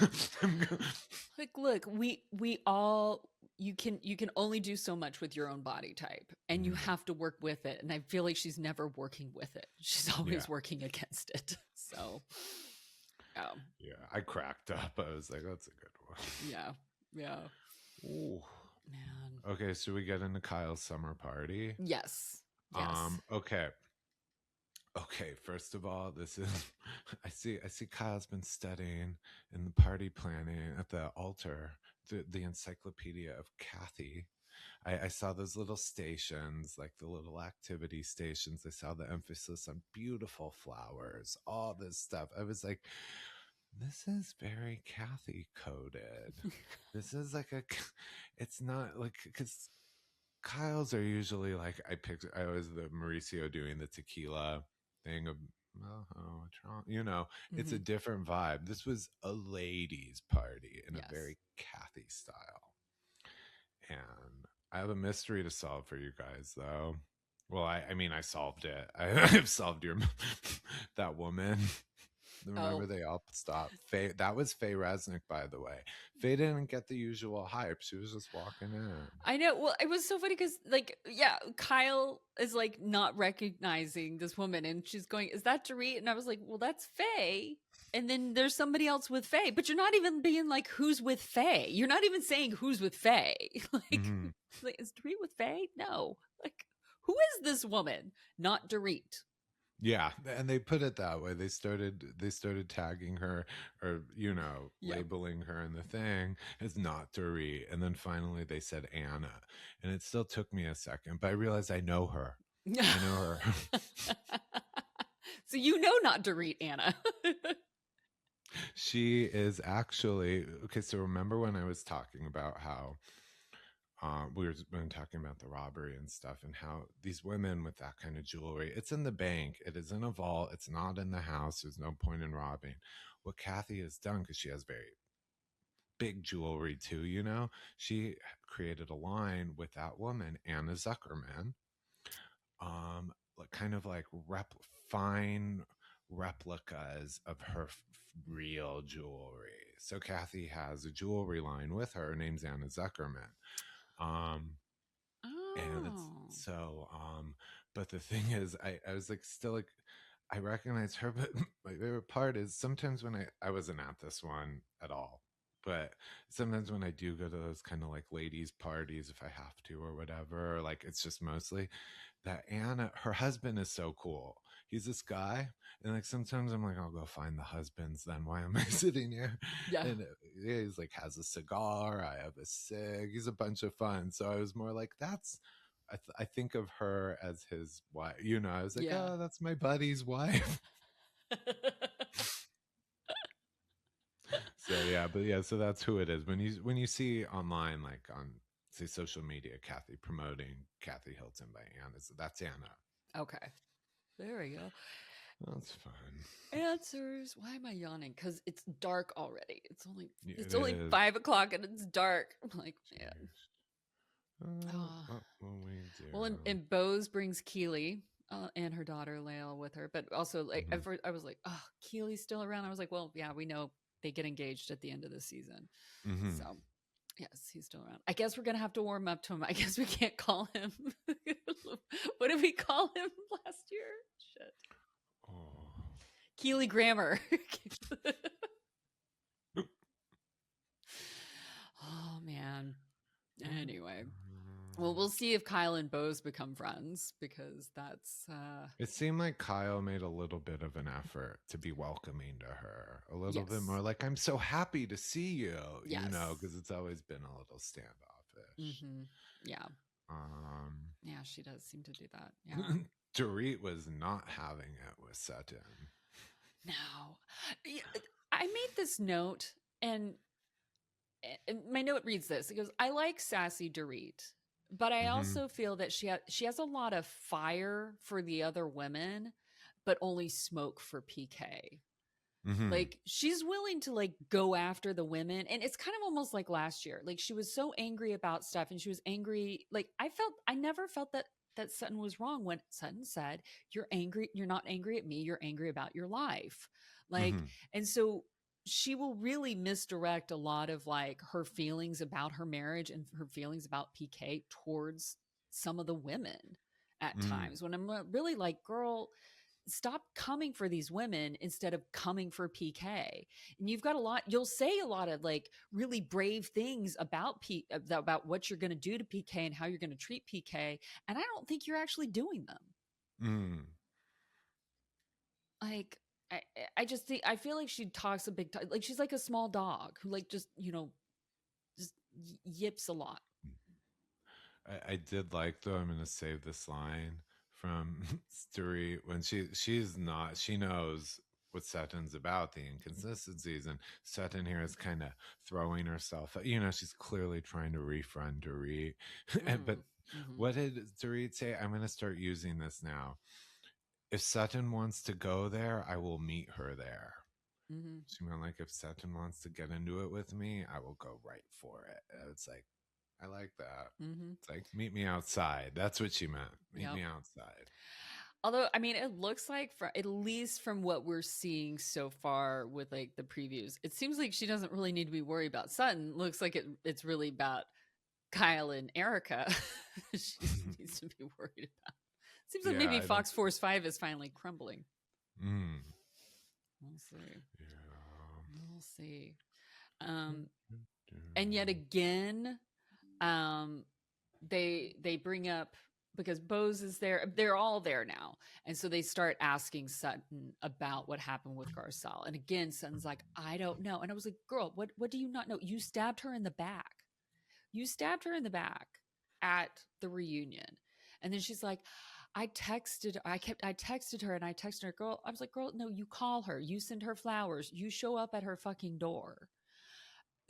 Like, look, we all you can only do so much with your own body type, and you have to work with it. And I feel like she's never working with it. She's always working against it. So, yeah, I cracked up. I was like, that's a good one. Yeah. Ooh. Man. Okay, so we get into Kyle's summer party. Yes. Okay. First of all, this is I see Kyle's been studying in the party planning at the altar, the encyclopedia of Kathy. I saw those little stations, like the little activity stations. I saw the emphasis on beautiful flowers, all this stuff. I was like, this is very Kathy coded. This is like it's not like, because Kyle's are usually like, I always the Mauricio doing the tequila thing of, it's a different vibe. This was a ladies' party in a very Kathy style. And I have a mystery to solve for you guys, though. Well, I mean, I solved it. I've solved that woman. Remember, they all stopped. Faye, that was Faye Resnick, by the way. Faye didn't get the usual hype. She was just walking in. I know. Well, it was so funny because, Kyle is like not recognizing this woman, and she's going, "Is that Dorit?" And I was like, "Well, that's Faye." And then there's somebody else with Faye, but you're not even being like, "Who's with Faye?" You're not even saying who's with Faye. Like, is Dorit with Faye? No. Like, who is this woman? Not Dorit. Yeah, and they put it that way. They started tagging her, or labeling her in the thing as not Dorit, and then finally they said Anna, and it still took me a second, but I realized I know her. I know her. So not Dorit, Anna. She is actually okay. So remember when I was talking about how we were talking about the robbery and stuff, and how these women with that kind of jewelry, it's in the bank, it is in a vault, it's not in the house, there's no point in robbing. What Kathy has done, because she has very big jewelry too, she created a line with that woman, Anna Zuckerman, kind of like fine replicas of her real jewelry. So Kathy has a jewelry line with her. Her name's Anna Zuckerman. And it's so, but the thing is, I was like, still like, I recognize her, but my favorite part is sometimes when I wasn't at this one at all, but sometimes when I do go to those kind of like ladies parties, if I have to or whatever, like it's just mostly that Anna, her husband is so cool. He's this guy, and like sometimes I'm like, I'll go find the husbands. Then why am I sitting here? Yeah, and he's like has a cigar. I have a cig. He's a bunch of fun. So I was more like, that's. I think of her as his wife. I was like, oh, that's my buddy's wife. So that's who it is. When you see online, like on say social media, Kathy promoting Kathy Hilton by Anna, that's Anna. Okay, there we go. That's fun. Answers. Why am I yawning? Because it's dark already. It's only 5 o'clock and it's dark. I'm like, man. Well, and Bose brings Keely and her daughter Lael with her, but also like at first I was like, oh, Keely's still around. I was like, well, yeah, we know they get engaged at the end of the season, so yes, he's still around. I guess we're gonna have to warm up to him. I guess we can't call him. What did we call him last year? Shit. Keely Grammer. Oh man. Anyway. Well, we'll see if Kyle and Bose become friends, because that's it seemed like Kyle made a little bit of an effort to be welcoming to her, a little bit more like, I'm so happy to see you, because it's always been a little standoffish. Yeah, she does seem to do that. Yeah. Dorit was not having it with Sutton. No, I made this note, and my note reads this. It goes, I like sassy Dorit, but I also feel that she has a lot of fire for the other women, but only smoke for PK. Like, she's willing to like go after the women, and it's kind of almost like last year. Like, she was so angry about stuff, and she was angry. Like, I never felt that that Sutton was wrong when Sutton said, you're angry. You're not angry at me. You're angry about your life. Like, and so she will really misdirect a lot of like her feelings about her marriage and her feelings about PK towards some of the women at times, when I'm really like, girl, stop coming for these women instead of coming for PK. And you've got you'll say a lot of like really brave things about what you're going to do to PK and how you're going to treat PK. And I don't think you're actually doing them. Like, I just think, I feel like she talks a big time. Like she's like a small dog who like, just, just yips a lot. I did like, though, I'm going to save this line from Dorit when she knows what Sutton's about, the inconsistencies, and Sutton here is kind of throwing herself, she's clearly trying to refriend Dorit. But what did Dorit say? I'm going to start using this now. If Sutton wants to go there, I will meet her there. She meant like, if Sutton wants to get into it with me, I will go right for it. It's like, I like that. It's like, meet me outside. That's what she meant. Meet me outside. Although, I mean, it looks like, at least from what we're seeing so far with like the previews, it seems like she doesn't really need to be worried about Sutton. Looks like it's really about Kyle and Erika. She needs to be worried about. Seems like maybe Fox Force 5 is finally crumbling. We'll see. Yeah. We'll see. And yet again, they bring up, because Boz is there, they're all there now, and so they start asking Sutton about what happened with Garcelle. And again, Sutton's like, I don't know. And I was like, girl, what do you not know? You stabbed her in the back. You stabbed her in the back at the reunion. And then she's like, I texted her, and I texted her, girl. I was like, girl, no, you call her, you send her flowers, you show up at her fucking door.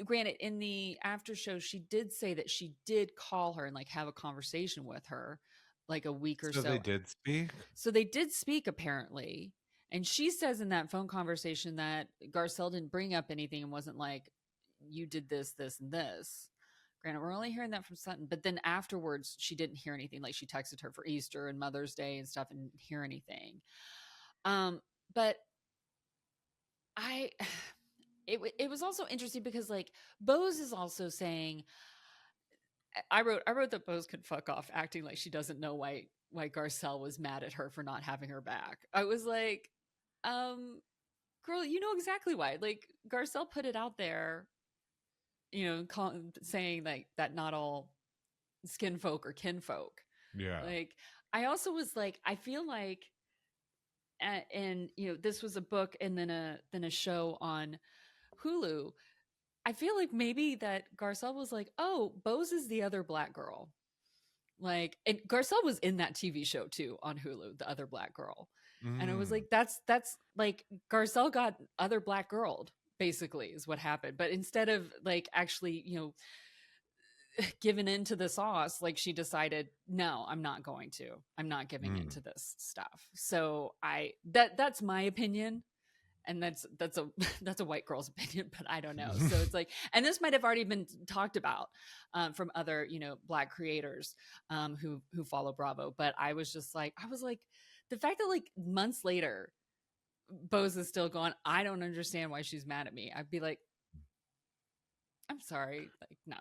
Granted, in the after show, she did say that she did call her and like have a conversation with her like a week or so. So they did speak? So they did speak, apparently. And she says in that phone conversation that Garcelle didn't bring up anything and wasn't like, you did this, this, and this. Granted, we're only hearing that from Sutton. But then afterwards, she didn't hear anything. Like she texted her for Easter and Mother's Day and stuff and didn't hear anything. But it was also interesting because like Boz is also saying, I wrote that Boz could fuck off acting like she doesn't know why Garcelle was mad at her for not having her back. I was like, girl, you know exactly why. Like Garcelle put it out there, saying like that not all skin folk are kinfolk. Yeah. Like I also was like, I feel like, and this was a book and then a show on Hulu. I feel like maybe that Garcelle was like, oh, Boz is the other black girl. Like, and Garcelle was in that TV show too on Hulu, the other black girl. And I was like, that's like Garcelle got other black girled, basically, is what happened. But instead of like actually, giving into the sauce, like she decided, no, I'm not giving into this stuff. So that's my opinion. And that's a white girl's opinion, but I don't know. So it's like, and this might have already been talked about from other, Black creators who follow Bravo. But I was like, the fact that like months later, Boz is still going, I don't understand why she's mad at me. I'd be like, I'm sorry, like no.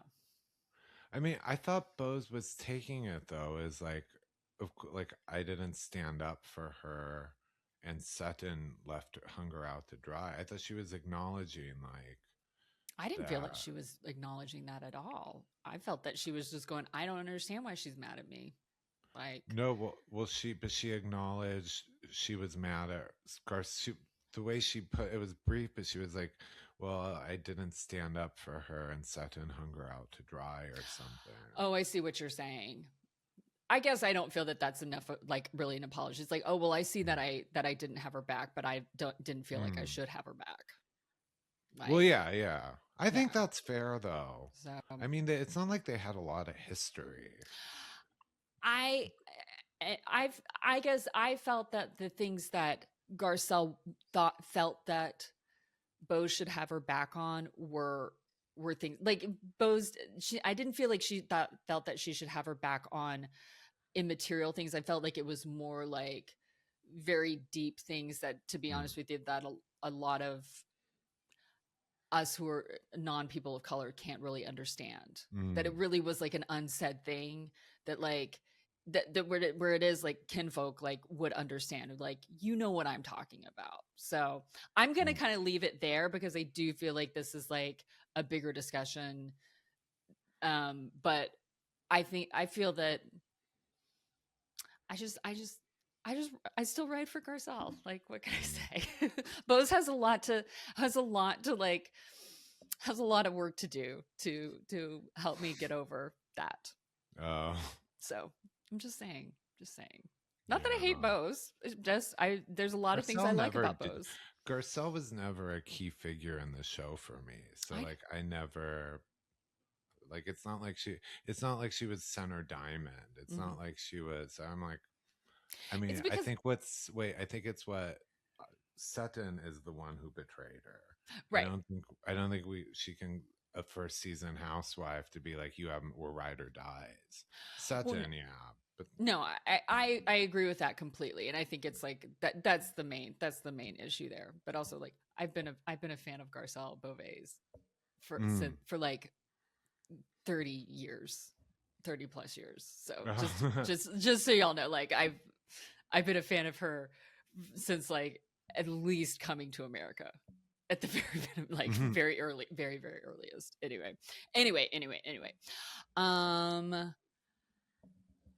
I mean, I thought Boz was taking it though as like I didn't stand up for her. And Sutton hung her out to dry. I thought she was acknowledging like. I didn't feel like she was acknowledging that at all. I felt that she was just going, I don't understand why she's mad at me. Like no, she acknowledged she was mad at Garcelle. The way she put it was brief, but she was like, well, I didn't stand up for her, and Sutton hung her out to dry or something. Oh, I see what you're saying. I guess I don't feel that that's enough, like really an apology. It's like, oh, well, I see that I didn't have her back, but I didn't feel like I should have her back. Like, well, yeah. I think that's fair, though. So, I mean, it's not like they had a lot of history. I guess I felt that the things that Garcelle felt that Boz should have her back on were things like Boz. I didn't feel like she felt that she should have her back on immaterial things. I felt like it was more like very deep things that, to be honest with you, that a lot of us who are non-people of color can't really understand. That it really was like an unsaid thing that like that where it is like kinfolk like would understand, like, you know what I'm talking about. So I'm gonna kind of leave it there because I do feel like this is like a bigger discussion. But I feel that I still ride for Garcelle. Like, what can I say? Bose has a lot of work to do to help me get over that. So I'm just saying. Not that I hate Bose. Just there's a lot of things I like about Bose. Garcelle was never a key figure in the show for me. So I never, like, it's not like she was center diamond. It's not like she was. I'm like, I mean, I think it's what Sutton is the one who betrayed her. Right. I don't think she can a first season housewife to be like, you haven't, or ride or dies. Sutton, but no, I agree with that completely, and I think it's like that's the main issue there. But also, like, I've been a fan of Garcelle Beauvais for like 30 years, 30 plus years. So just so y'all know, like, I've been a fan of her since like at least coming to America at the very like very early, very earliest. Anyway.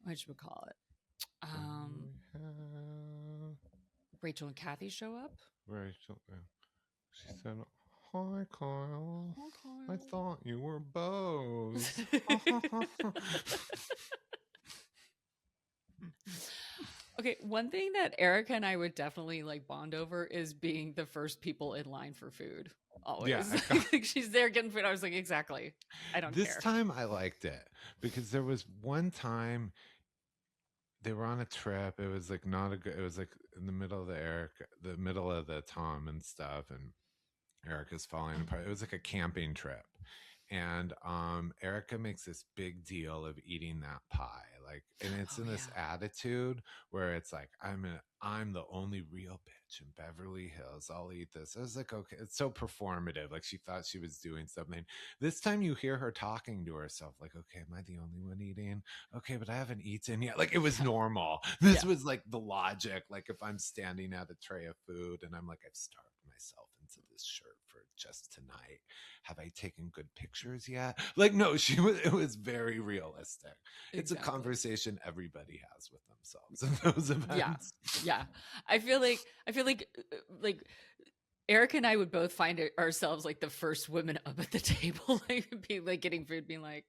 What should we call it? Rachel and Kathy show up. Rachel, she said, "Hi, Kyle. I thought you were Bose." Okay, one thing that Erika and I would definitely like bond over is being the first people in line for food. Always. Yeah, she's there getting food. I was like, exactly. I don't care. This time I liked it because there was one time they were on a trip. It was like not a good. It was like in the middle of the middle of the Tom and stuff, and Erika's falling apart. It was like a camping trip. And Erika makes this big deal of eating that pie, like, and it's in this attitude where it's like, I'm the only real bitch in Beverly Hills. I'll eat this. I was like, okay, it's so performative. Like, she thought she was doing something. This time you hear her talking to herself, like, okay, am I the only one eating? Okay, but I haven't eaten yet. Like, it was normal. This was like the logic. Like, if I'm standing at a tray of food and I'm like, I've starved myself into this shirt for just tonight. Have I taken good pictures yet? Like, no, it was very realistic. Exactly. It's a conversation everybody has with themselves in those events. Yeah. I feel like Erika and I would both find ourselves like the first women up at the table, like, be like getting food, being like,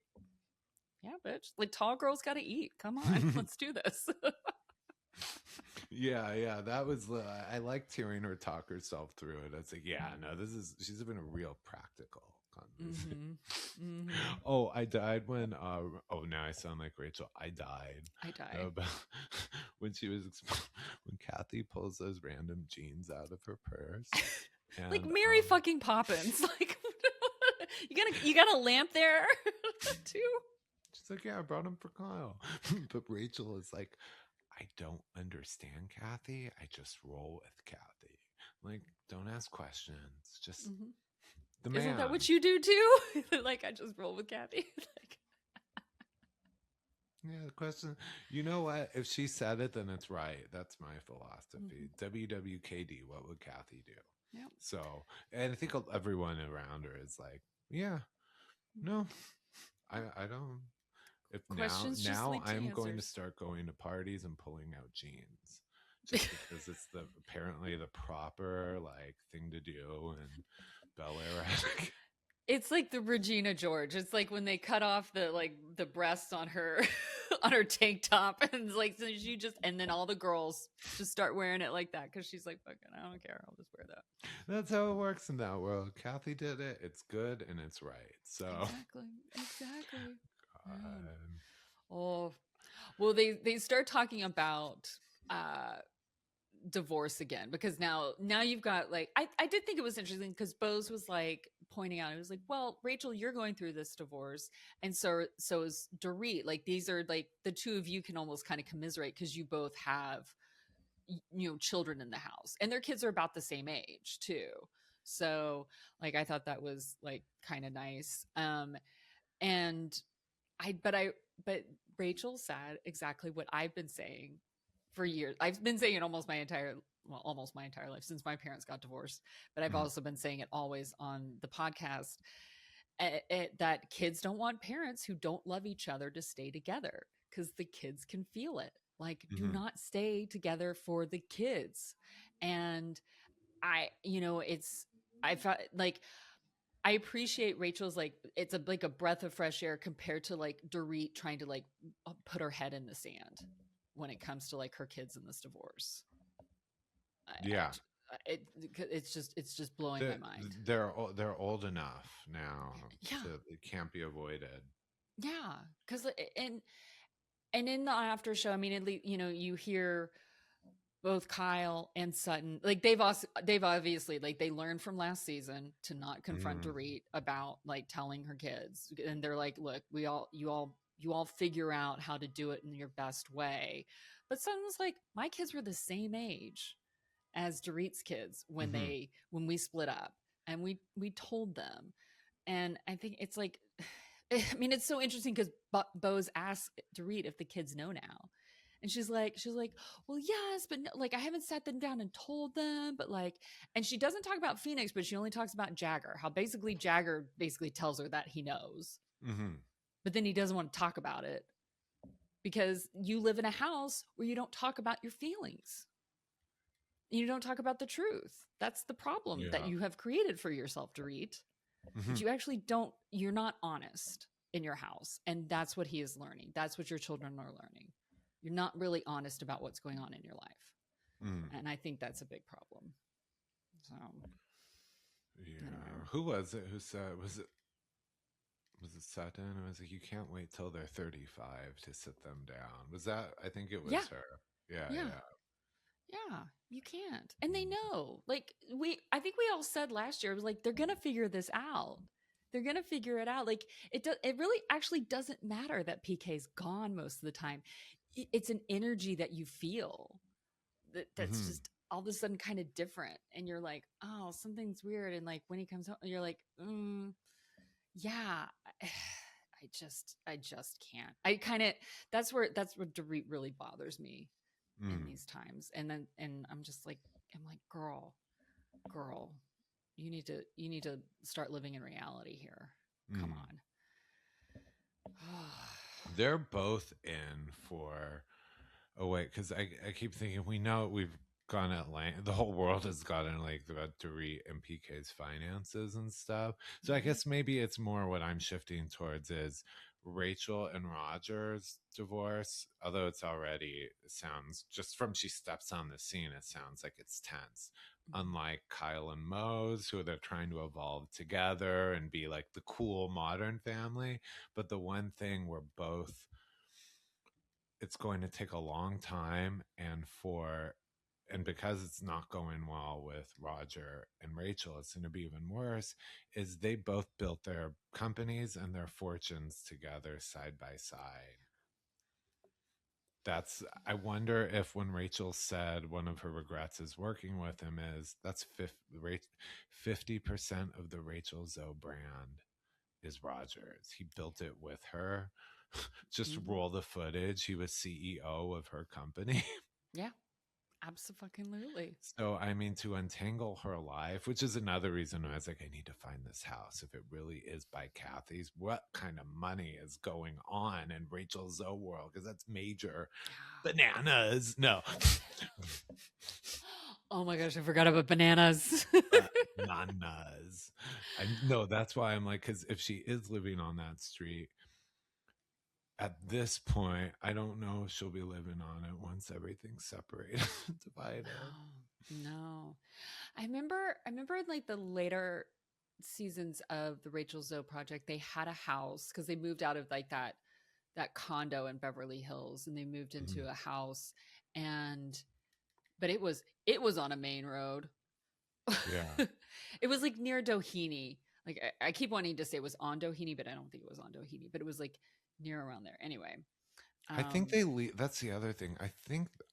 yeah, bitch, like, tall girls got to eat. Come on, let's do this. Yeah, that was, I liked hearing her talk herself through it. I was like, yeah, no, she's been a real practical conversation. Oh, I died when now I sound like Rachel. I died when when Kathy pulls those random jeans out of her purse. And, like, Mary fucking Poppins. Like, you got a lamp there too? She's like, yeah, I brought them for Kyle. But Rachel is like, I don't understand Kathy. I just roll with Kathy. Like, don't ask questions. Just the man. Isn't that what you do too? Like, I just roll with Kathy. Like, yeah, the question. You know what? If she said it, then it's right. That's my philosophy. WWKD. What would Kathy do? Yeah. So, and I think everyone around her is like, yeah, no, I don't. If now I'm going to start going to parties and pulling out jeans just because it's apparently the proper like thing to do in Bel Air. It's like the Regina George. It's like when they cut off the breasts on her on her tank top, and it's like, so and then all the girls just start wearing it like that because she's like, fucking, I don't care, I'll just wear that. That's how it works in that world. Kathy did it. It's good and it's right. So exactly. Oh, well, they start talking about divorce again, because now you've got like, I did think it was interesting because Bose was like pointing out, it was like, well, Rachel, you're going through this divorce, and so is Dorit. Like, these are like the two of you can almost kind of commiserate because you both have, you know, children in the house, and their kids are about the same age too. So like, I thought that was like kind of nice. And but Rachel said exactly what I've been saying for years. I've been saying it almost my entire life since my parents got divorced, but I've also been saying it always on the podcast, that kids don't want parents who don't love each other to stay together, because the kids can feel it. Like, do not stay together for the kids. And I felt like, I appreciate Rachel's, like, it's like a breath of fresh air compared to like Dorit trying to like put her head in the sand when it comes to like her kids in this divorce. Yeah. It's just blowing my mind. They're old enough now. Yeah. It can't be avoided. Yeah. Cause and in the after show, I mean, at least, you know, you hear both Kyle and Sutton, like they've obviously, like, they learned from last season to not confront Dorit about like telling her kids, and they're like, look, you all figure out how to do it in your best way. But Sutton was like, my kids were the same age as Dorit's kids when we split up, and we told them. And I think it's like, I mean, it's so interesting because Bose asked Dorit if the kids know now. And she's like, well, yes, but no, like, I haven't sat them down and told them, but like, and she doesn't talk about Phoenix, but she only talks about Jagger, how basically Jagger tells her that he knows, but then he doesn't want to talk about it because you live in a house where you don't talk about your feelings. You don't talk about the truth. That's the problem that you have created for yourself, Dorit. But you actually you're not honest in your house. And that's what he is learning. That's what your children are learning. You're not really honest about what's going on in your life. And I think that's a big problem. So, yeah. Who was it who said, was it Sutton? I was like, you can't wait till they're 35 to sit them down. Was that, I think it was her. Yeah. Yeah, you can't. And they know. Like, I think we all said last year, it was like, they're going to figure this out. They're going to figure it out. Like, it really actually doesn't matter that PK's gone most of the time. It's an energy that you feel that's just all of a sudden kind of different. And you're like, oh, something's weird. And like, when he comes home, you're like, yeah, I just can't. I kind of, that's what Dorit really bothers me in these times. And I'm just like, girl, you need to start living in reality here. Come on. They're both in for because I keep thinking, we know we've gone at length, the whole world has gotten like about Dorit and PK's finances and stuff. So I guess maybe it's more what I'm shifting towards is Rachel and Roger's divorce, although it's already, sounds, just from she steps on the scene, it sounds like it's tense. Unlike Kyle and Mose, who they're trying to evolve together and be like the cool modern family. But the one thing we're both, it's going to take a long time, and because it's not going well with Roger and Rachel, it's going to be even worse, is they both built their companies and their fortunes together side by side. I wonder if when Rachel said one of her regrets is working with him is that's 50% of the Rachel Zoe brand is Roger's. He built it with her. Just roll the footage. He was CEO of her company. Yeah. Absolutely. So, I mean, to untangle her life, which is another reason I was like, I need to find this house. If it really is by Kathy's, what kind of money is going on in Rachel Zoe world? Because that's major bananas. No. Oh my gosh, I forgot about bananas. Bananas. No, that's why I'm like, because if she is living on that street, at this point, I don't know if she'll be living on it once everything's separated, divided. No. I remember in like the later seasons of the Rachel Zoe project, they had a house because they moved out of like that condo in Beverly Hills, and they moved into a house, and but it was on a main road. Yeah. It was like near Doheny. Like I keep wanting to say it was on Doheny, but I don't think it was on Doheny, but it was like near around there. Anyway. I think that's the other thing.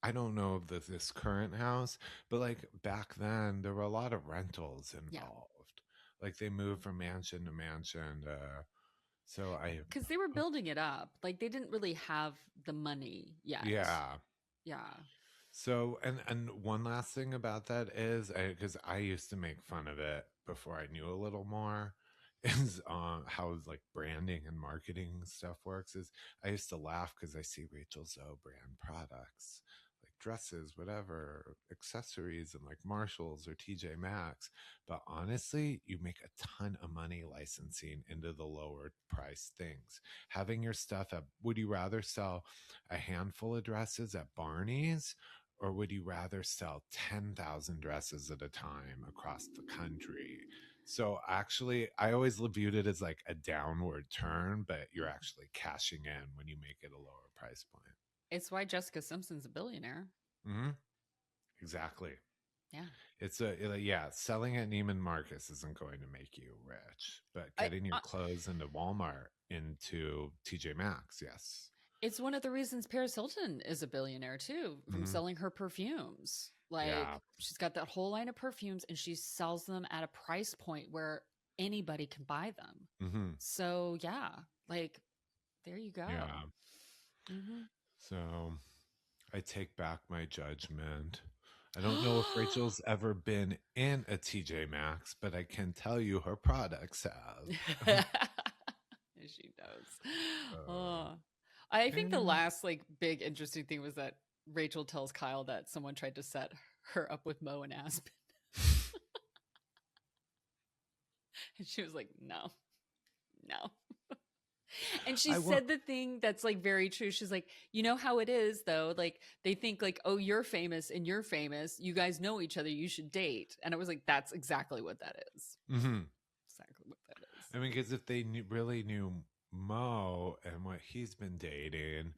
I don't know of this current house, but like back then there were a lot of rentals involved. Yeah. Like they moved from mansion to mansion. Because they were building it up. Like they didn't really have the money yet. Yeah. Yeah. So, and one last thing about that is, because I used to make fun of it before I knew a little more, is how like branding and marketing stuff works. Is I used to laugh because I see Rachel Zoe brand products like dresses, whatever, accessories, and like Marshalls or TJ Maxx. But honestly, you make a ton of money licensing into the lower price things. Having your stuff at, would you rather sell a handful of dresses at Barney's? Or would you rather sell 10,000 dresses at a time across the country? So actually, I always viewed it as like a downward turn, but you're actually cashing in when you make it a lower price point. It's why Jessica Simpson's a billionaire. Mm-hmm. Exactly. Yeah. It's selling at Neiman Marcus isn't going to make you rich, but getting your clothes into Walmart, into TJ Maxx, yes. It's one of the reasons Paris Hilton is a billionaire too, from selling her perfumes. Like she's got that whole line of perfumes and she sells them at a price point where anybody can buy them. Mm-hmm. So yeah, like there you go. Yeah. Mm-hmm. So I take back my judgment. I don't know if Rachel's ever been in a TJ Maxx, but I can tell you her products have. She does. I think the last like big interesting thing was that Rachel tells Kyle that someone tried to set her up with Mo and Aspen. And she was like, no. And she said the thing that's like very true. She's like, you know how it is though. Like they think like, oh, you're famous and you're famous. You guys know each other. You should date. And I was like, that's exactly what that is. Mm-hmm. Exactly what that is. I mean, because if they really knew Mo and what he's been dating,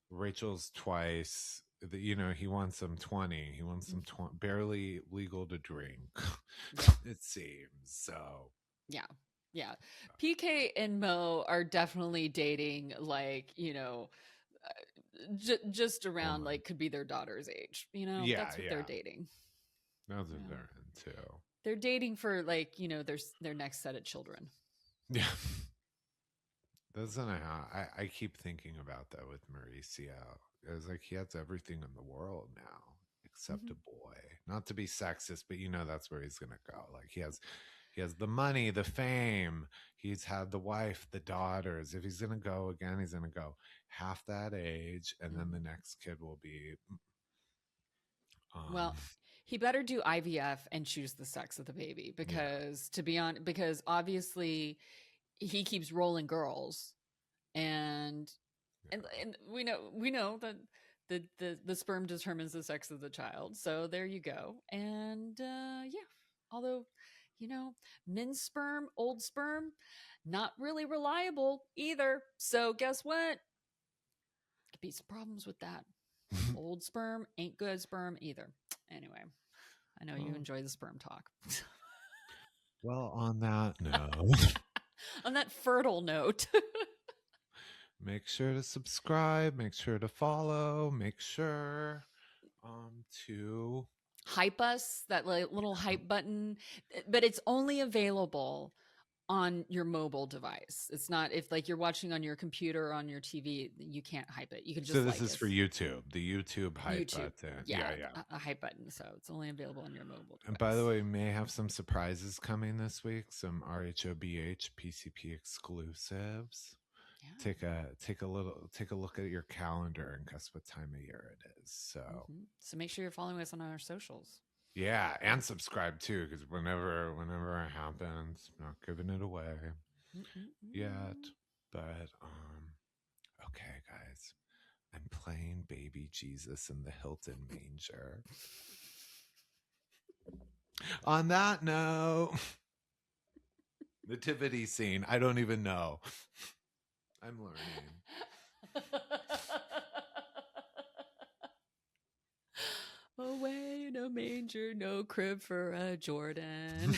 Rachel's twice. He wants some 20. He wants some barely legal to drink. It seems so. Yeah. PK and Mo are definitely dating, like, just around like could be their daughter's age. That's what they're dating. That's what they're into. They're dating for like, their next set of children. Yeah. I keep thinking about that with Mauricio. It's like he has everything in the world now except a boy. Not to be sexist, but that's where he's gonna go. Like he has the money, the fame. He's had the wife, the daughters. If he's gonna go again, he's gonna go half that age, and then the next kid will be. Well, he better do IVF and choose the sex of the baby because because obviously he keeps rolling girls, and we know that the sperm determines the sex of the child. So there you go. And although men's sperm, old sperm, not really reliable either. So guess what? Could be some problems with that. Old sperm ain't good sperm either. Anyway, I know you enjoy the sperm talk. Well, on that note. On that fertile note. Make sure to subscribe. Make sure to follow. Make sure to hype us, that little hype button. But it's only available on your mobile device. It's not if like you're watching on your computer or on your TV, you can't hype it. You can just So this is for YouTube, the YouTube hype button. Yeah. A hype button. So it's only available on your mobile device. And by the way, we may have some surprises coming this week, some RHOBH PCP exclusives. Yeah. Take a look at your calendar and guess what time of year it is. So make sure you're following us on our socials. Yeah, and subscribe too, because whenever it happens, I'm not giving it away yet. But okay, guys, I'm playing baby Jesus in the Hilton manger. On that note, nativity scene. I don't even know. I'm learning. Away. manger, no crib for a Jordan.